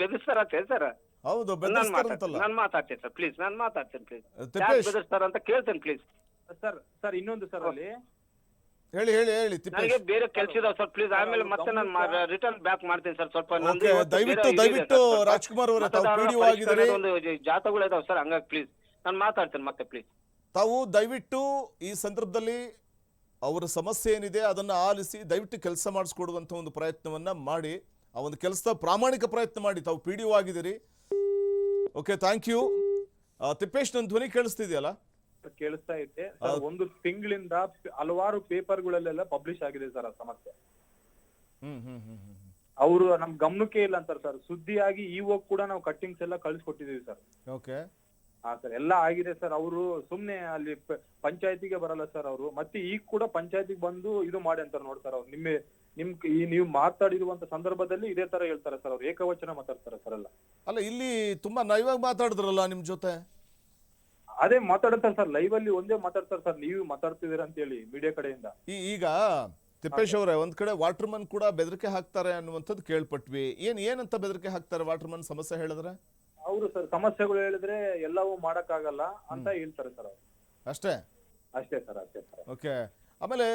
ಬೆದರ್ಸ್ತಾರಂತೆ ಸರ್? ಹೌದು, ಬೆದರ್ಸ್ತಾರಂತಲ್ಲ. ನಾನು ಮಾತಾಡ್ತೀನಿ ಸರ್ ಪ್ಲೀಸ್, ನಾನು ಮಾತಾಡ್ತೀನಿ ಪ್ಲೀಸ್. ಯಾಕೆ ಬೆದರ್ಸ್ತಾರಂತ ಕೇಳ್ತೇನೆ ಪ್ಲೀಸ್. ಸರ್ ಇನ್ನೊಂದು ಸರ್ ಅಲ್ಲಿ ಹೇಳಿ ನನಗೆ ಬೇರೆ ಕೆಲಸ ಇದಾವ ಸರ್ ಪ್ಲೀಸ್. ಆಮೇಲೆ ಮತ್ತೆ ನಾನು ರಿಟರ್ನ್ ಬ್ಯಾಕ್ ಮಾಡ್ತೀನಿ ಸರ್. ಸ್ವಲ್ಪ ದಯವಿಟ್ಟು ರಾಜ್ಕುಮಾರ್ ಅವರೇ, ತಾವು ಪಿಡಿಒ ಆಗಿದ್ದಾರೆ, ಒಂದು ಜಾತಗಳು ಇದಾವ ಸರ್, ಹಂಗಾಗಿ ಪ್ಲೀಸ್ ನಾನು ಮಾತಾಡ್ತೀನಿ ಮತ್ತೆ ಪ್ಲೀಸ್. ತಾವು ದಯವಿಟ್ಟು ಈ ಸಂದರ್ಭದಲ್ಲಿ ಅವರ ಸಮಸ್ಯೆ ಏನಿದೆ ಅದನ್ನ ಆಲಿಸಿ ದಯವಿಟ್ಟು ಕೆಲಸ ಮಾಡಿಸ್ಕೊಡುವಂತ ಒಂದು ಪ್ರಯತ್ನವನ್ನ ಮಾಡಿ. ಆ ಒಂದು ಕೆಲಸದ ಪ್ರಾಮಾಣಿಕ ಪ್ರಯತ್ನ ಮಾಡಿ. ತಾವು ಪಿಡಿಒ ಆಗಿದ್ದೀರಿ. Okay, thank you. ತಿಪ್ಪೇಶ್, ನನ್ನ ಧ್ವನಿ ಕೇಳಿಸ್ತಿದೆಯಲ್ಲ? ಕೇಳಿಸ್ತಾ ಇದೆ ಸರ್. 1 ತಿಂಗಳಿಂದ ಹಲವಾರು ಪೇಪರ್ಗಳಲ್ಲೆಲ್ಲ ಪಬ್ಲಿಷ್ ಆಗಿದೆ ಸರ್ ಆ ಸಮಸ್ಯೆ. ಅವರು ನಮ್ ಗಮನಕ್ಕೆ ಇಲ್ಲ ಅಂತಾರೆ ಸರ್. ಸುದ್ದಿಯಾಗಿ ಇವಾಗ ಕೂಡ ನಾವು ಕಟ್ಟಿಂಗ್ಸ್ ಎಲ್ಲ ಕಳಿಸ್ಕೊಟ್ಟಿದೀವಿ ಸರ್. ಓಕೆ. ಹಾ ಸರ್, ಎಲ್ಲ ಆಗಿದೆ ಸರ್. ಅವರು ಸುಮ್ನೆ ಅಲ್ಲಿ ಪಂಚಾಯತಿಗೆ ಬರಲ್ಲ ಸರ್ ಅವರು. ಮತ್ತೆ ಈಗ ಕೂಡ ಪಂಚಾಯತಿಗೆ ಬಂದು ಇದು ಮಾಡಿ ಅಂತಾರೆ ನೋಡ್ತಾರೆ ಅವ್ರು. ನೀವು ಮಾತಾಡಿರುವಂತ ಸಂದರ್ಭದಲ್ಲಿ ಇದೇ ತರ ಹೇಳ್ತಾರೆ ಸರ್. ಅವ್ರು ಏಕವಚನ ಮಾತಾಡ್ತಾರೆ ಸರ್ ಎಲ್ಲ. ಅಲ್ಲ, ಇಲ್ಲಿ ತುಂಬಾ ನೈವಾಗಿ ಮಾತಾಡಿದ್ರಲ್ಲ ನಿಮ್ ಜೊತೆ? ಅದೇ ಮಾತಾಡ್ತಾರೆ ಸರ್, ಲೈವ್ ಅಲ್ಲಿ ಒಂದೇ ಮಾತಾಡ್ತಾರೆ ಸರ್. ನೀವು ಮಾತಾಡ್ತಿದ್ದೀರಾ ಅಂತ ಹೇಳಿ ಮೀಡಿಯಾ ಕಡೆಯಿಂದ. ಈಗ ತಿಪ್ಪೇಶ್ ಅವರೇ, ಒಂದ್ ಕಡೆ ವಾಟರ್ ಮನ್ ಕೂಡ ಬೆದರಿಕೆ ಹಾಕ್ತಾರೆ ಅನ್ನುವಂಥದ್ದು ಕೇಳ್ಪಟ್ವಿ. ಏನಂತ ಬೆದರಿಕೆ ಹಾಕ್ತಾರೆ ವಾಟರ್ ಮನ್ ಸಮಸ್ಯೆ ಹೇಳಿದ್ರೆ? ಅವರು ಸರ್ ಸಮಸ್ಯೆಗಳು ಹೇಳಿದ್ರೆ ಎಲ್ಲವೂ ಮಾಡಕ್ಕಾಗಲ್ಲ ಅಂತ ಹೇಳ್ತಾರೆ ಸರ್ ಅವ್ರು. ಅಷ್ಟೇ ಸರ್. ಓಕೆ. ಆಮೇಲೆ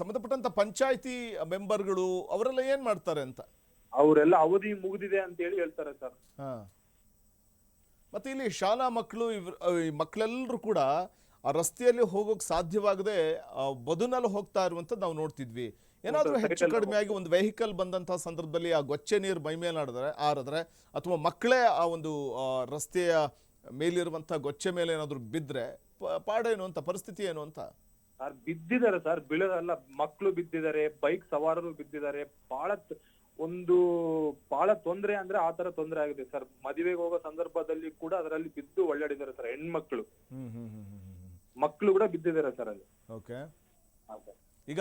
ಸಂಬಂಧಪಟ್ಟಂತ ಪಂಚಾಯತಿ ಮೆಂಬರ್ಗಳು ಅವರೆಲ್ಲ ಏನ್ ಮಾಡ್ತಾರೆ ಅಂತ? ಅವರೆಲ್ಲ ಅವಧಿ ಮುಗಿದಿದೆ ಅಂತ ಹೇಳಿ ಹೇಳ್ತಾರೆ ಸರ್. ಮತ್ತೆ ಇಲ್ಲಿ ಶಾಲಾ ಮಕ್ಕಳು, ಮಕ್ಕಳೆಲ್ಲರೂ ಕೂಡ ಆ ರಸ್ತೆಯಲ್ಲಿ ಹೋಗೋಕೆ ಸಾಧ್ಯವಾಗದೆ ಬದುನಲ್ಲಿ ಹೋಗ್ತಾ ಇರುವಂಥದ್ದು ನಾವು ನೋಡ್ತಿದ್ವಿ. ಏನಾದರೂ ಹೆಚ್ಚು ಕಡಿಮೆ ಆಗಿ ಒಂದು ವೆಹಿಕಲ್ ಬಂದಂತಹ ಸಂದರ್ಭದಲ್ಲಿ ಆ ಗೊಚ್ಚೆ ನೀರು ಮೈ ಮೇಲೆ ಆರಿದ್ರೆ ಅಥವಾ ಮಕ್ಕಳೇ ಆ ಒಂದು ರಸ್ತೆಯ ಮೇಲಿರುವಂತಹ ಗೊಚ್ಚೆ ಮೇಲೆ ಏನಾದರೂ ಬಿದ್ದರೆ ಪಾಡೇನು ಅಂತ, ಪರಿಸ್ಥಿತಿ ಏನು ಅಂತ? ಸರ್ ಬಿದ್ದಿದ್ದಾರೆ ಸರ್, ಬೀಳೋದಲ್ಲ, ಮಕ್ಕಳು ಬಿದ್ದಿದ್ದಾರೆ, ಬೈಕ್ ಸವಾರರು ಬಿದ್ದಿದ್ದಾರೆ. ಬಹಳ ತೊಂದರೆ ಅಂದ್ರೆ ಆ ತರ ತೊಂದರೆ ಆಗಿದೆ ಸರ್. ಮದುವೆಗೆ ಹೋಗೋ ಸಂದರ್ಭದಲ್ಲಿ ಕೂಡ ಅದರಲ್ಲಿ ಬಿದ್ದು ಒಳ್ಳಾಡಿದ್ದಾರೆ ಸರ್. ಹೆಣ್ಮಕ್ಳು ಮಕ್ಕಳು ಕೂಡ ಬಿದ್ದಿದ್ದಾರೆ ಸರ್ ಅಲ್ಲಿ. ಓಕೆ. ಈಗ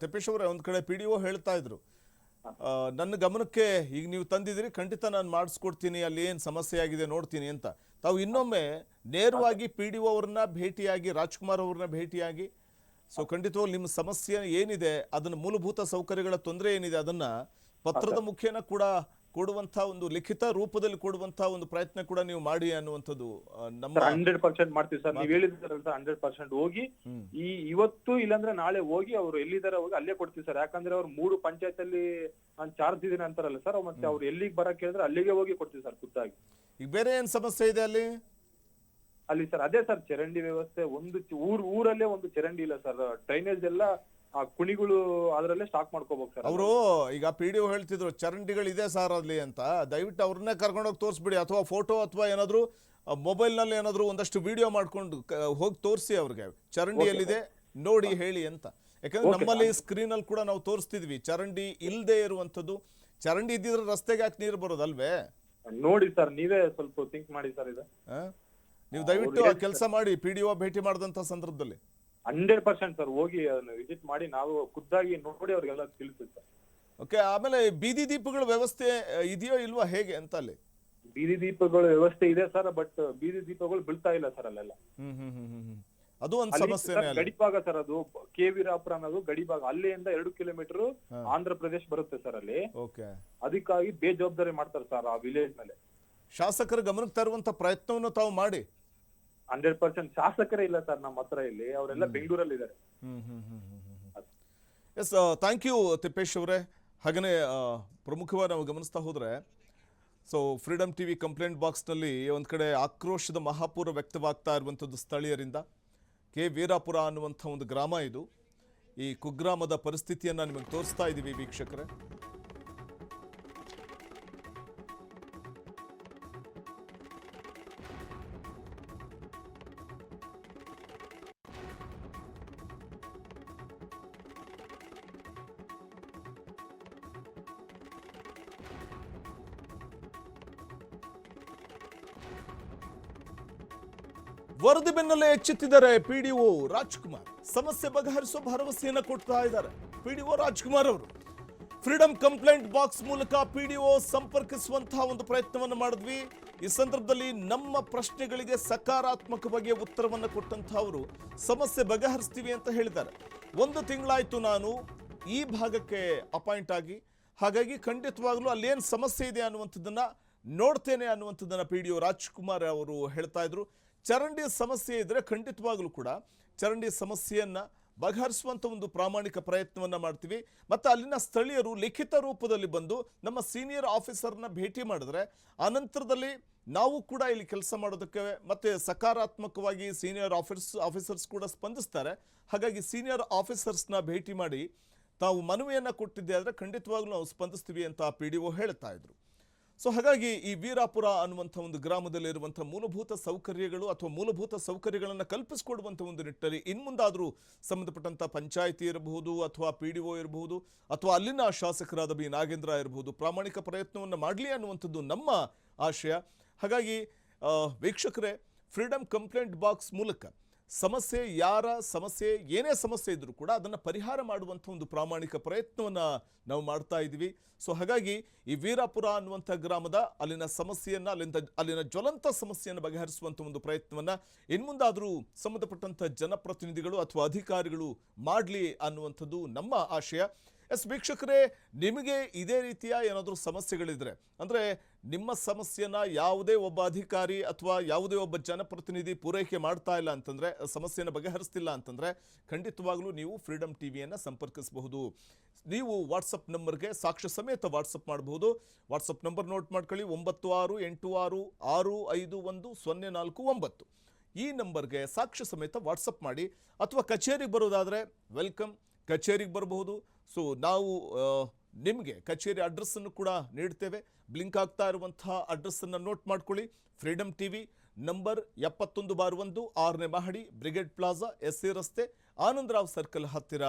ತಿಪ್ಪೇಶ್ ಅವರೇ, ಒಂದ್ ಕಡೆ ಪಿಡಿಒ ಹೇಳ್ತಾ ಇದ್ರು, ನನ್ನ ಗಮನಕ್ಕೆ ಈಗ ನೀವು ತಂದಿದ್ದೀರಿ, ಖಂಡಿತ ನಾನು ಮಾಡಿಸ್ಕೊಡ್ತೀನಿ, ಅಲ್ಲಿ ಏನು ಸಮಸ್ಯೆ ಆಗಿದೆ ನೋಡ್ತೀನಿ ಅಂತ. ತಾವು ಇನ್ನೊಮ್ಮೆ ನೇರವಾಗಿ ಪಿಡಿಒ ಅವ್ರನ್ನ ಭೇಟಿಯಾಗಿ, ರಾಜ್ಕುಮಾರ್ ಅವ್ರನ್ನ ಭೇಟಿಯಾಗಿ, ಸೊ ಖಂಡಿತವಾಗ್ಲೂ ನಿಮ್ಮ ಸಮಸ್ಯೆ ಏನಿದೆ ಅದನ್ನ, ಮೂಲಭೂತ ಸೌಕರ್ಯಗಳ ತೊಂದರೆ ಏನಿದೆ ಅದನ್ನ ಪತ್ರದ ಮುಖೇನ ಕೂಡ ಕೊಡುವಂತ, ಒಂದು ಲಿಖಿತ ರೂಪದಲ್ಲಿ ಕೊಡುವಂತ ಒಂದು ಪ್ರಯತ್ನ ಕೂಡ ನೀವು ಮಾಡಿ ಅನ್ನುವಂಥದ್ದು ನಮ್ಮ 100% ಮಾಡ್ತೀವಿ ಸರ್. ನೀವು ಹೇಳಿದ್ರೆ 100% ಹೋಗಿ ಇವತ್ತು ಇಲ್ಲಾಂದ್ರೆ ನಾಳೆ ಹೋಗಿ ಅವ್ರು ಎಲ್ಲಿದ್ದಾರೆ ಹೋಗಿ ಅಲ್ಲೇ ಕೊಡ್ತೀವಿ ಸರ್. ಯಾಕಂದ್ರೆ ಅವ್ರು 3 ಪಂಚಾಯತ್ ನಾನು ಚಾರ್ಜ್ ಇದೀನಿ ಅಂತಾರಲ್ಲ ಸರ್, ಮತ್ತೆ ಅವ್ರು ಎಲ್ಲಿಗೆ ಬರಕ್ ಹೇಳಿದ್ರೆ ಅಲ್ಲಿಗೆ ಹೋಗಿ ಕೊಡ್ತೀವಿ ಸರ್ ಖುದ್ದಾಗಿ. ಈಗ ಬೇರೆ ಏನ್ ಸಮಸ್ಯೆ ಇದೆ ಅಲ್ಲಿ ಸರ್? ಅದೇ ಸರ್, ಚರಂಡಿ ವ್ಯವಸ್ಥೆ. ಊರಲ್ಲೇ ಒಂದು ಚರಂಡಿ ಇಲ್ಲ ಸರ್. ಡ್ರೈನೇಜ್ ಎಲ್ಲ ಆ ಕುಣಿಗಳು ಅದ್ರಲ್ಲೇ ಸ್ಟಾಕ್ ಮಾಡ್ಕೋಬೇಕು ಸರ್. ಅವರು ಈಗ PDO ಹೇಳ್ತಿದ್ರು ಚರಂಡಿಗಳಿದೆ ಸರ್ ಅಲ್ಲಿ ಅಂತ, ದಯವಿಟ್ಟು ಅವ್ರನ್ನೇ ಕರ್ಕೊಂಡೋಗಿ ತೋರಿಸ್ಬಿಡಿ, ಅಥವಾ ಫೋಟೋ ಅಥವಾ ಏನಾದ್ರು ಮೊಬೈಲ್ನಲ್ಲಿ ಏನಾದ್ರು ಒಂದಷ್ಟು ವಿಡಿಯೋ ಮಾಡ್ಕೊಂಡು ಹೋಗಿ ತೋರಿಸಿ ಅವ್ರಿಗೆ ಚರಂಡಿ ಎಲ್ಲಿದೆ ನೋಡಿ ಹೇಳಿ ಅಂತ. ಯಾಕಂದ್ರೆ ನಮ್ಮಲ್ಲಿ ಸ್ಕ್ರೀನಲ್ಲಿ ಕೂಡ ನಾವು ತೋರಿಸ್ತಿದ್ವಿ ಚರಂಡಿ ಇಲ್ಲದೆ ಇರುವಂಥದ್ದು. ಚರಂಡಿ ಇದ್ದಿದ್ರೆ ರಸ್ತೆಗೆ ಯಾಕೆ ನೀರು ಬರೋದಲ್ವೇ? ನೋಡಿ ಸರ್, ನೀವೇ ಸ್ವಲ್ಪ ಥಿಂಕ್ ಮಾಡಿ ಸರ್ ಇದು. ನೀವು ದಯವಿಟ್ಟು ಆ ಕೆಲಸ ಮಾಡಿ PDO ಭೇಟಿ ಮಾಡಿದಂಥ ಸಂದರ್ಭದಲ್ಲಿ. 100% ಸರ್, ಹೋಗಿ ಅದನ್ನ ವಿಸಿಟ್ ಮಾಡಿ ನಾವು ಖುದ್ದಾಗಿ ನೋಡಿ ಅವ್ರಿಗೆಲ್ಲ ತಿಳಿಸ್ತೀವಿ ಸರ್. ಓಕೆ, ಆಮೇಲೆ ಬೀದಿ ದೀಪಗಳ ವ್ಯವಸ್ಥೆ ಇದೆಯೋ ಇಲ್ವಾ ಹೇಗೆ ಅಂತ ಅಲ್ಲಿ? ಬೀದಿ ದೀಪಗಳ ವ್ಯವಸ್ಥೆ ಇದೆ ಸರ್, ಬಟ್ ಬೀದಿ ದೀಪಗಳು ಬೀಳ್ತಾ ಇಲ್ಲ ಸರ್ ಅಲ್ಲೆಲ್ಲ. ಅದು ಒಂದು ಸಮಸ್ಯೆನೇ ಅಲ್ಲ. ಗಡಿಭಾಗ ಸರ್ ಅದು, ಕೆ.ವೀರಾಪುರ ಅನ್ನೋದು ಗಡಿಭಾಗ. ಅಲ್ಲಿಂದ 2 ಕಿಲೋಮೀಟರ್ ಆಂಧ್ರ ಪ್ರದೇಶ ಬರುತ್ತೆ ಸರ್ ಅಲ್ಲಿ. ಓಕೆ, ಅದಕ್ಕಾಗಿ ಬೇಜವಾಬ್ದಾರಿ ಮಾಡ್ತಾರೆ ಸರ್ ಆ ವಿಲೇಜ್ ಮೇಲೆ. ಶಾಸಕರ ಗಮನಕ್ಕೆ ತರುವಂತ ಪ್ರಯತ್ನವನ್ನು ತಾವು ಮಾಡಿ. 100% ಶಾಸಕರೇ ಇಲ್ಲ ಸರ್ ನಮ್ಮ ಹತ್ರ ಇಲ್ಲಿ, ಅವರೆಲ್ಲ ಬೆಂಗಳೂರಲ್ಲಿ ಇದ್ದಾರೆ. ಎಸ್, ಥ್ಯಾಂಕ್ ಯು ತಿಪ್ಪೇಶ್ ಅವರೇ. ಹಾಗೆಯೇ ಪ್ರಮುಖವಾಗಿ ನಾವು ಗಮನಿಸ್ತಾ ಹೋದರೆ, ಸೊ ಫ್ರೀಡಮ್ ಟಿವಿ ಕಂಪ್ಲೇಂಟ್ ಬಾಕ್ಸ್ನಲ್ಲಿ ಒಂದು ಕಡೆ ಆಕ್ರೋಶದ ಮಹಾಪೂರ ವ್ಯಕ್ತವಾಗ್ತಾ ಇರುವಂಥದ್ದು ಸ್ಥಳೀಯರಿಂದ. ಕೆ ವೀರಾಪುರ ಅನ್ನುವಂಥ ಒಂದು ಗ್ರಾಮ ಇದು. ಈ ಕುಗ್ರಾಮದ ಪರಿಸ್ಥಿತಿಯನ್ನು ನಿಮಗೆ ತೋರಿಸ್ತಾ ಇದ್ದೀವಿ ವೀಕ್ಷಕರೇ. ವರದಿ ಬೆನ್ನಲ್ಲೇ ಎಚ್ಚೆತ್ತಿದ್ದಾರೆ PDO ರಾಜ್ಕುಮಾರ್. ಸಮಸ್ಯೆ ಬಗೆಹರಿಸುವ ಭರವಸೆಯನ್ನು ಕೊಡ್ತಾ ಇದ್ದಾರೆ PDO ರಾಜ್ಕುಮಾರ್ ಅವರು. ಫ್ರೀಡಮ್ ಕಂಪ್ಲೇಂಟ್ ಬಾಕ್ಸ್ ಮೂಲಕ PDO ಸಂಪರ್ಕಿಸುವಂತಹ ಒಂದು ಪ್ರಯತ್ನವನ್ನು ಮಾಡಿದ್ವಿ. ಈ ಸಂದರ್ಭದಲ್ಲಿ ನಮ್ಮ ಪ್ರಶ್ನೆಗಳಿಗೆ ಸಕಾರಾತ್ಮಕವಾಗಿ ಉತ್ತರವನ್ನು ಕೊಟ್ಟಂತಹ ಅವರು ಸಮಸ್ಯೆ ಬಗೆಹರಿಸ್ತೀವಿ ಅಂತ ಹೇಳಿದ್ದಾರೆ. 1 ತಿಂಗಳಾಯ್ತು ನಾನು ಈ ಭಾಗಕ್ಕೆ ಅಪಾಯಿಂಟ್ ಆಗಿ, ಹಾಗಾಗಿ ಖಂಡಿತವಾಗ್ಲೂ ಅಲ್ಲೇನು ಸಮಸ್ಯೆ ಇದೆ ಅನ್ನುವಂಥದ್ದನ್ನ ನೋಡ್ತೇನೆ ಅನ್ನುವಂಥದ್ದನ್ನ PDO ರಾಜ್ಕುಮಾರ್ ಅವರು ಹೇಳ್ತಾ ಇದ್ರು. ಚರಂಡಿ ಸಮಸ್ಯೆ ಇದ್ರೆ ಖಂಡಿತವಾಗ್ಲೂ ಕೂಡ ಚರಂಡಿ ಸಮಸ್ಯೆಯನ್ನ ಬಗೆಹರಿಸುವಂಥ ಒಂದು ಪ್ರಾಮಾಣಿಕ ಪ್ರಯತ್ನವನ್ನ ಮಾಡ್ತೀವಿ. ಮತ್ತು ಅಲ್ಲಿನ ಸ್ಥಳೀಯರು ಲಿಖಿತ ರೂಪದಲ್ಲಿ ಬಂದು ನಮ್ಮ ಸೀನಿಯರ್ ಆಫೀಸರ್ನ ಭೇಟಿ ಮಾಡಿದ್ರೆ ಆನಂತರದಲ್ಲಿ ನಾವು ಕೂಡ ಇಲ್ಲಿ ಕೆಲಸ ಮಾಡೋದಕ್ಕೆ ಮತ್ತೆ ಸಕಾರಾತ್ಮಕವಾಗಿ ಸೀನಿಯರ್ ಆಫೀಸರ್ಸ್ ಕೂಡ ಸ್ಪಂದಿಸ್ತಾರೆ. ಹಾಗಾಗಿ ಸೀನಿಯರ್ ಆಫೀಸರ್ಸ್ನ ಭೇಟಿ ಮಾಡಿ ತಾವು ಮನವಿಯನ್ನು ಕೊಟ್ಟಿದ್ದೆ ಆದರೆ ಖಂಡಿತವಾಗ್ಲೂ ನಾವು ಸ್ಪಂದಿಸ್ತೀವಿ ಅಂತ PDO ಹೇಳ್ತಾ ಇದ್ರು. ಸೊ ಹಾಗಾಗಿ ಈ ವೀರಾಪುರ ಅನ್ನುವಂಥ ಒಂದು ಗ್ರಾಮದಲ್ಲಿರುವಂಥ ಮೂಲಭೂತ ಸೌಕರ್ಯಗಳು ಅಥವಾ ಮೂಲಭೂತ ಸೌಕರ್ಯಗಳನ್ನು ಕಲ್ಪಿಸಿಕೊಡುವಂಥ ಒಂದು ನಿಟ್ಟಲ್ಲಿ ಇನ್ಮುಂದಾದರೂ ಸಂಬಂಧಪಟ್ಟಂಥ ಪಂಚಾಯಿತಿ ಇರಬಹುದು ಅಥವಾ PDO ಇರಬಹುದು ಅಥವಾ ಅಲ್ಲಿನ ಶಾಸಕರಾದ ಬಿ ನಾಗೇಂದ್ರ ಇರಬಹುದು ಪ್ರಾಮಾಣಿಕ ಪ್ರಯತ್ನವನ್ನು ಮಾಡಲಿ ಅನ್ನುವಂಥದ್ದು ನಮ್ಮ ಆಶಯ. ಹಾಗಾಗಿ ವೀಕ್ಷಕರೇ, ಫ್ರೀಡಮ್ ಕಂಪ್ಲೇಂಟ್ ಬಾಕ್ಸ್ ಮೂಲಕ ಸಮಸ್ಯೆ ಯಾರ ಸಮಸ್ಯೆ ಏನೇ ಸಮಸ್ಯೆ ಇದ್ರೂ ಕೂಡ ಅದನ್ನು ಪರಿಹಾರ ಮಾಡುವಂಥ ಒಂದು ಪ್ರಾಮಾಣಿಕ ಪ್ರಯತ್ನವನ್ನು ನಾವು ಮಾಡ್ತಾ ಇದ್ದೀವಿ. ಸೊ ಹಾಗಾಗಿ ಈ ವೀರಾಪುರ ಅನ್ನುವಂಥ ಗ್ರಾಮದ ಅಲ್ಲಿನ ಸಮಸ್ಯೆಯನ್ನು ಅಲ್ಲಿನ ಜ್ವಲಂತ ಸಮಸ್ಯೆಯನ್ನು ಬಗೆಹರಿಸುವಂಥ ಒಂದು ಪ್ರಯತ್ನವನ್ನು ಇನ್ಮುಂದಾದರೂ ಸಂಬಂಧಪಟ್ಟಂಥ ಜನಪ್ರತಿನಿಧಿಗಳು ಅಥವಾ ಅಧಿಕಾರಿಗಳು ಮಾಡಲಿ ಅನ್ನುವಂಥದ್ದು ನಮ್ಮ ಆಶಯ. ಎಸ್ ವೀಕ್ಷಕರೇ, ನಿಮಗೆ ಇದೇ ರೀತಿಯ ಏನಾದರೂ ಸಮಸ್ಯೆಗಳಿದ್ರೆ ಅಂದರೆ ನಿಮ್ಮ ಸಮಸ್ಯೆನ ಯಾವುದೇ ಒಬ್ಬ ಅಧಿಕಾರಿ ಅಥವಾ ಯಾವುದೇ ಒಬ್ಬ ಜನಪ್ರತಿನಿಧಿ ಪೂರೈಕೆ ಮಾಡ್ತಾ ಇಲ್ಲ ಅಂತಂದರೆ, ಸಮಸ್ಯೆಯನ್ನು ಬಗೆಹರಿಸ್ತಿಲ್ಲ ಅಂತಂದರೆ ಖಂಡಿತವಾಗ್ಲೂ ನೀವು ಫ್ರೀಡಮ್ ಟಿವಿಯನ್ನು ಸಂಪರ್ಕಿಸಬಹುದು. ನೀವು ವಾಟ್ಸಪ್ ನಂಬರ್ಗೆ ಸಾಕ್ಷ್ಯ ಸಮೇತ ವಾಟ್ಸಪ್ ಮಾಡಬಹುದು. ವಾಟ್ಸಪ್ ನಂಬರ್ ನೋಟ್ ಮಾಡ್ಕೊಳ್ಳಿ, 9686565109. ಈ ನಂಬರ್ಗೆ ಸಾಕ್ಷ್ಯ ಸಮೇತ ವಾಟ್ಸಪ್ ಮಾಡಿ. ಅಥವಾ ಕಚೇರಿಗೆ ಬರೋದಾದರೆ ವೆಲ್ಕಮ್, ಕಚೇರಿಗೆ ಬರಬಹುದು. ಸೊ ನಾವು ನಿಮಗೆ ಕಚೇರಿ ಅಡ್ರೆಸ್ಸನ್ನು ಕೂಡ ನೀಡ್ತೇವೆ. ಬ್ಲಿಂಕ್ ಆಗ್ತಾ ಇರುವಂತಹ ಅಡ್ರೆಸ್ಸನ್ನು ನೋಟ್ ಮಾಡ್ಕೊಳ್ಳಿ. ಫ್ರೀಡಮ್ ಟಿವಿ, ನಂಬರ್ 71/1, 6ನೇ ಮಹಡಿ, ಬ್ರಿಗೇಡ್ ಪ್ಲಾಜಾ, SC ರಸ್ತೆ, ಆನಂದರಾವ್ ಸರ್ಕಲ್ ಹತ್ತಿರ,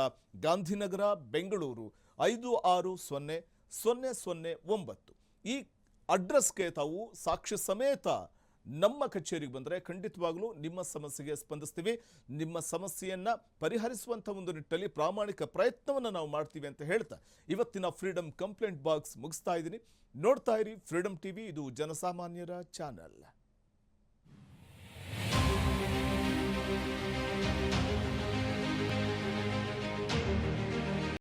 ಗಾಂಧಿನಗರ, ಬೆಂಗಳೂರು 560009. ಈ ಅಡ್ರೆಸ್ಗೆ ತಾವು ಸಾಕ್ಷ್ಯ ಸಮೇತ ನಮ್ಮ ಕಚೇರಿಗೆ ಬಂದರೆ ಖಂಡಿತವಾಗ್ಲೂ ನಿಮ್ಮ ಸಮಸ್ಯೆಗೆ ಸ್ಪಂದಿಸ್ತೀವಿ. ನಿಮ್ಮ ಸಮಸ್ಯೆಯನ್ನು ಪರಿಹರಿಸುವಂಥ ಒಂದು ನಿಟ್ಟಲ್ಲಿ ಪ್ರಾಮಾಣಿಕ ಪ್ರಯತ್ನವನ್ನು ನಾವು ಮಾಡ್ತೀವಿ ಅಂತ ಹೇಳ್ತಾ ಇವತ್ತಿನ ಫ್ರೀಡಮ್ ಕಂಪ್ಲೇಂಟ್ ಬಾಕ್ಸ್ ಮುಗಿಸ್ತಾ ಇದ್ದೀನಿ. ನೋಡ್ತಾ ಇರಿ ಫ್ರೀಡಮ್ ಟಿವಿ, ಇದು ಜನಸಾಮಾನ್ಯರ ಚಾನಲ್.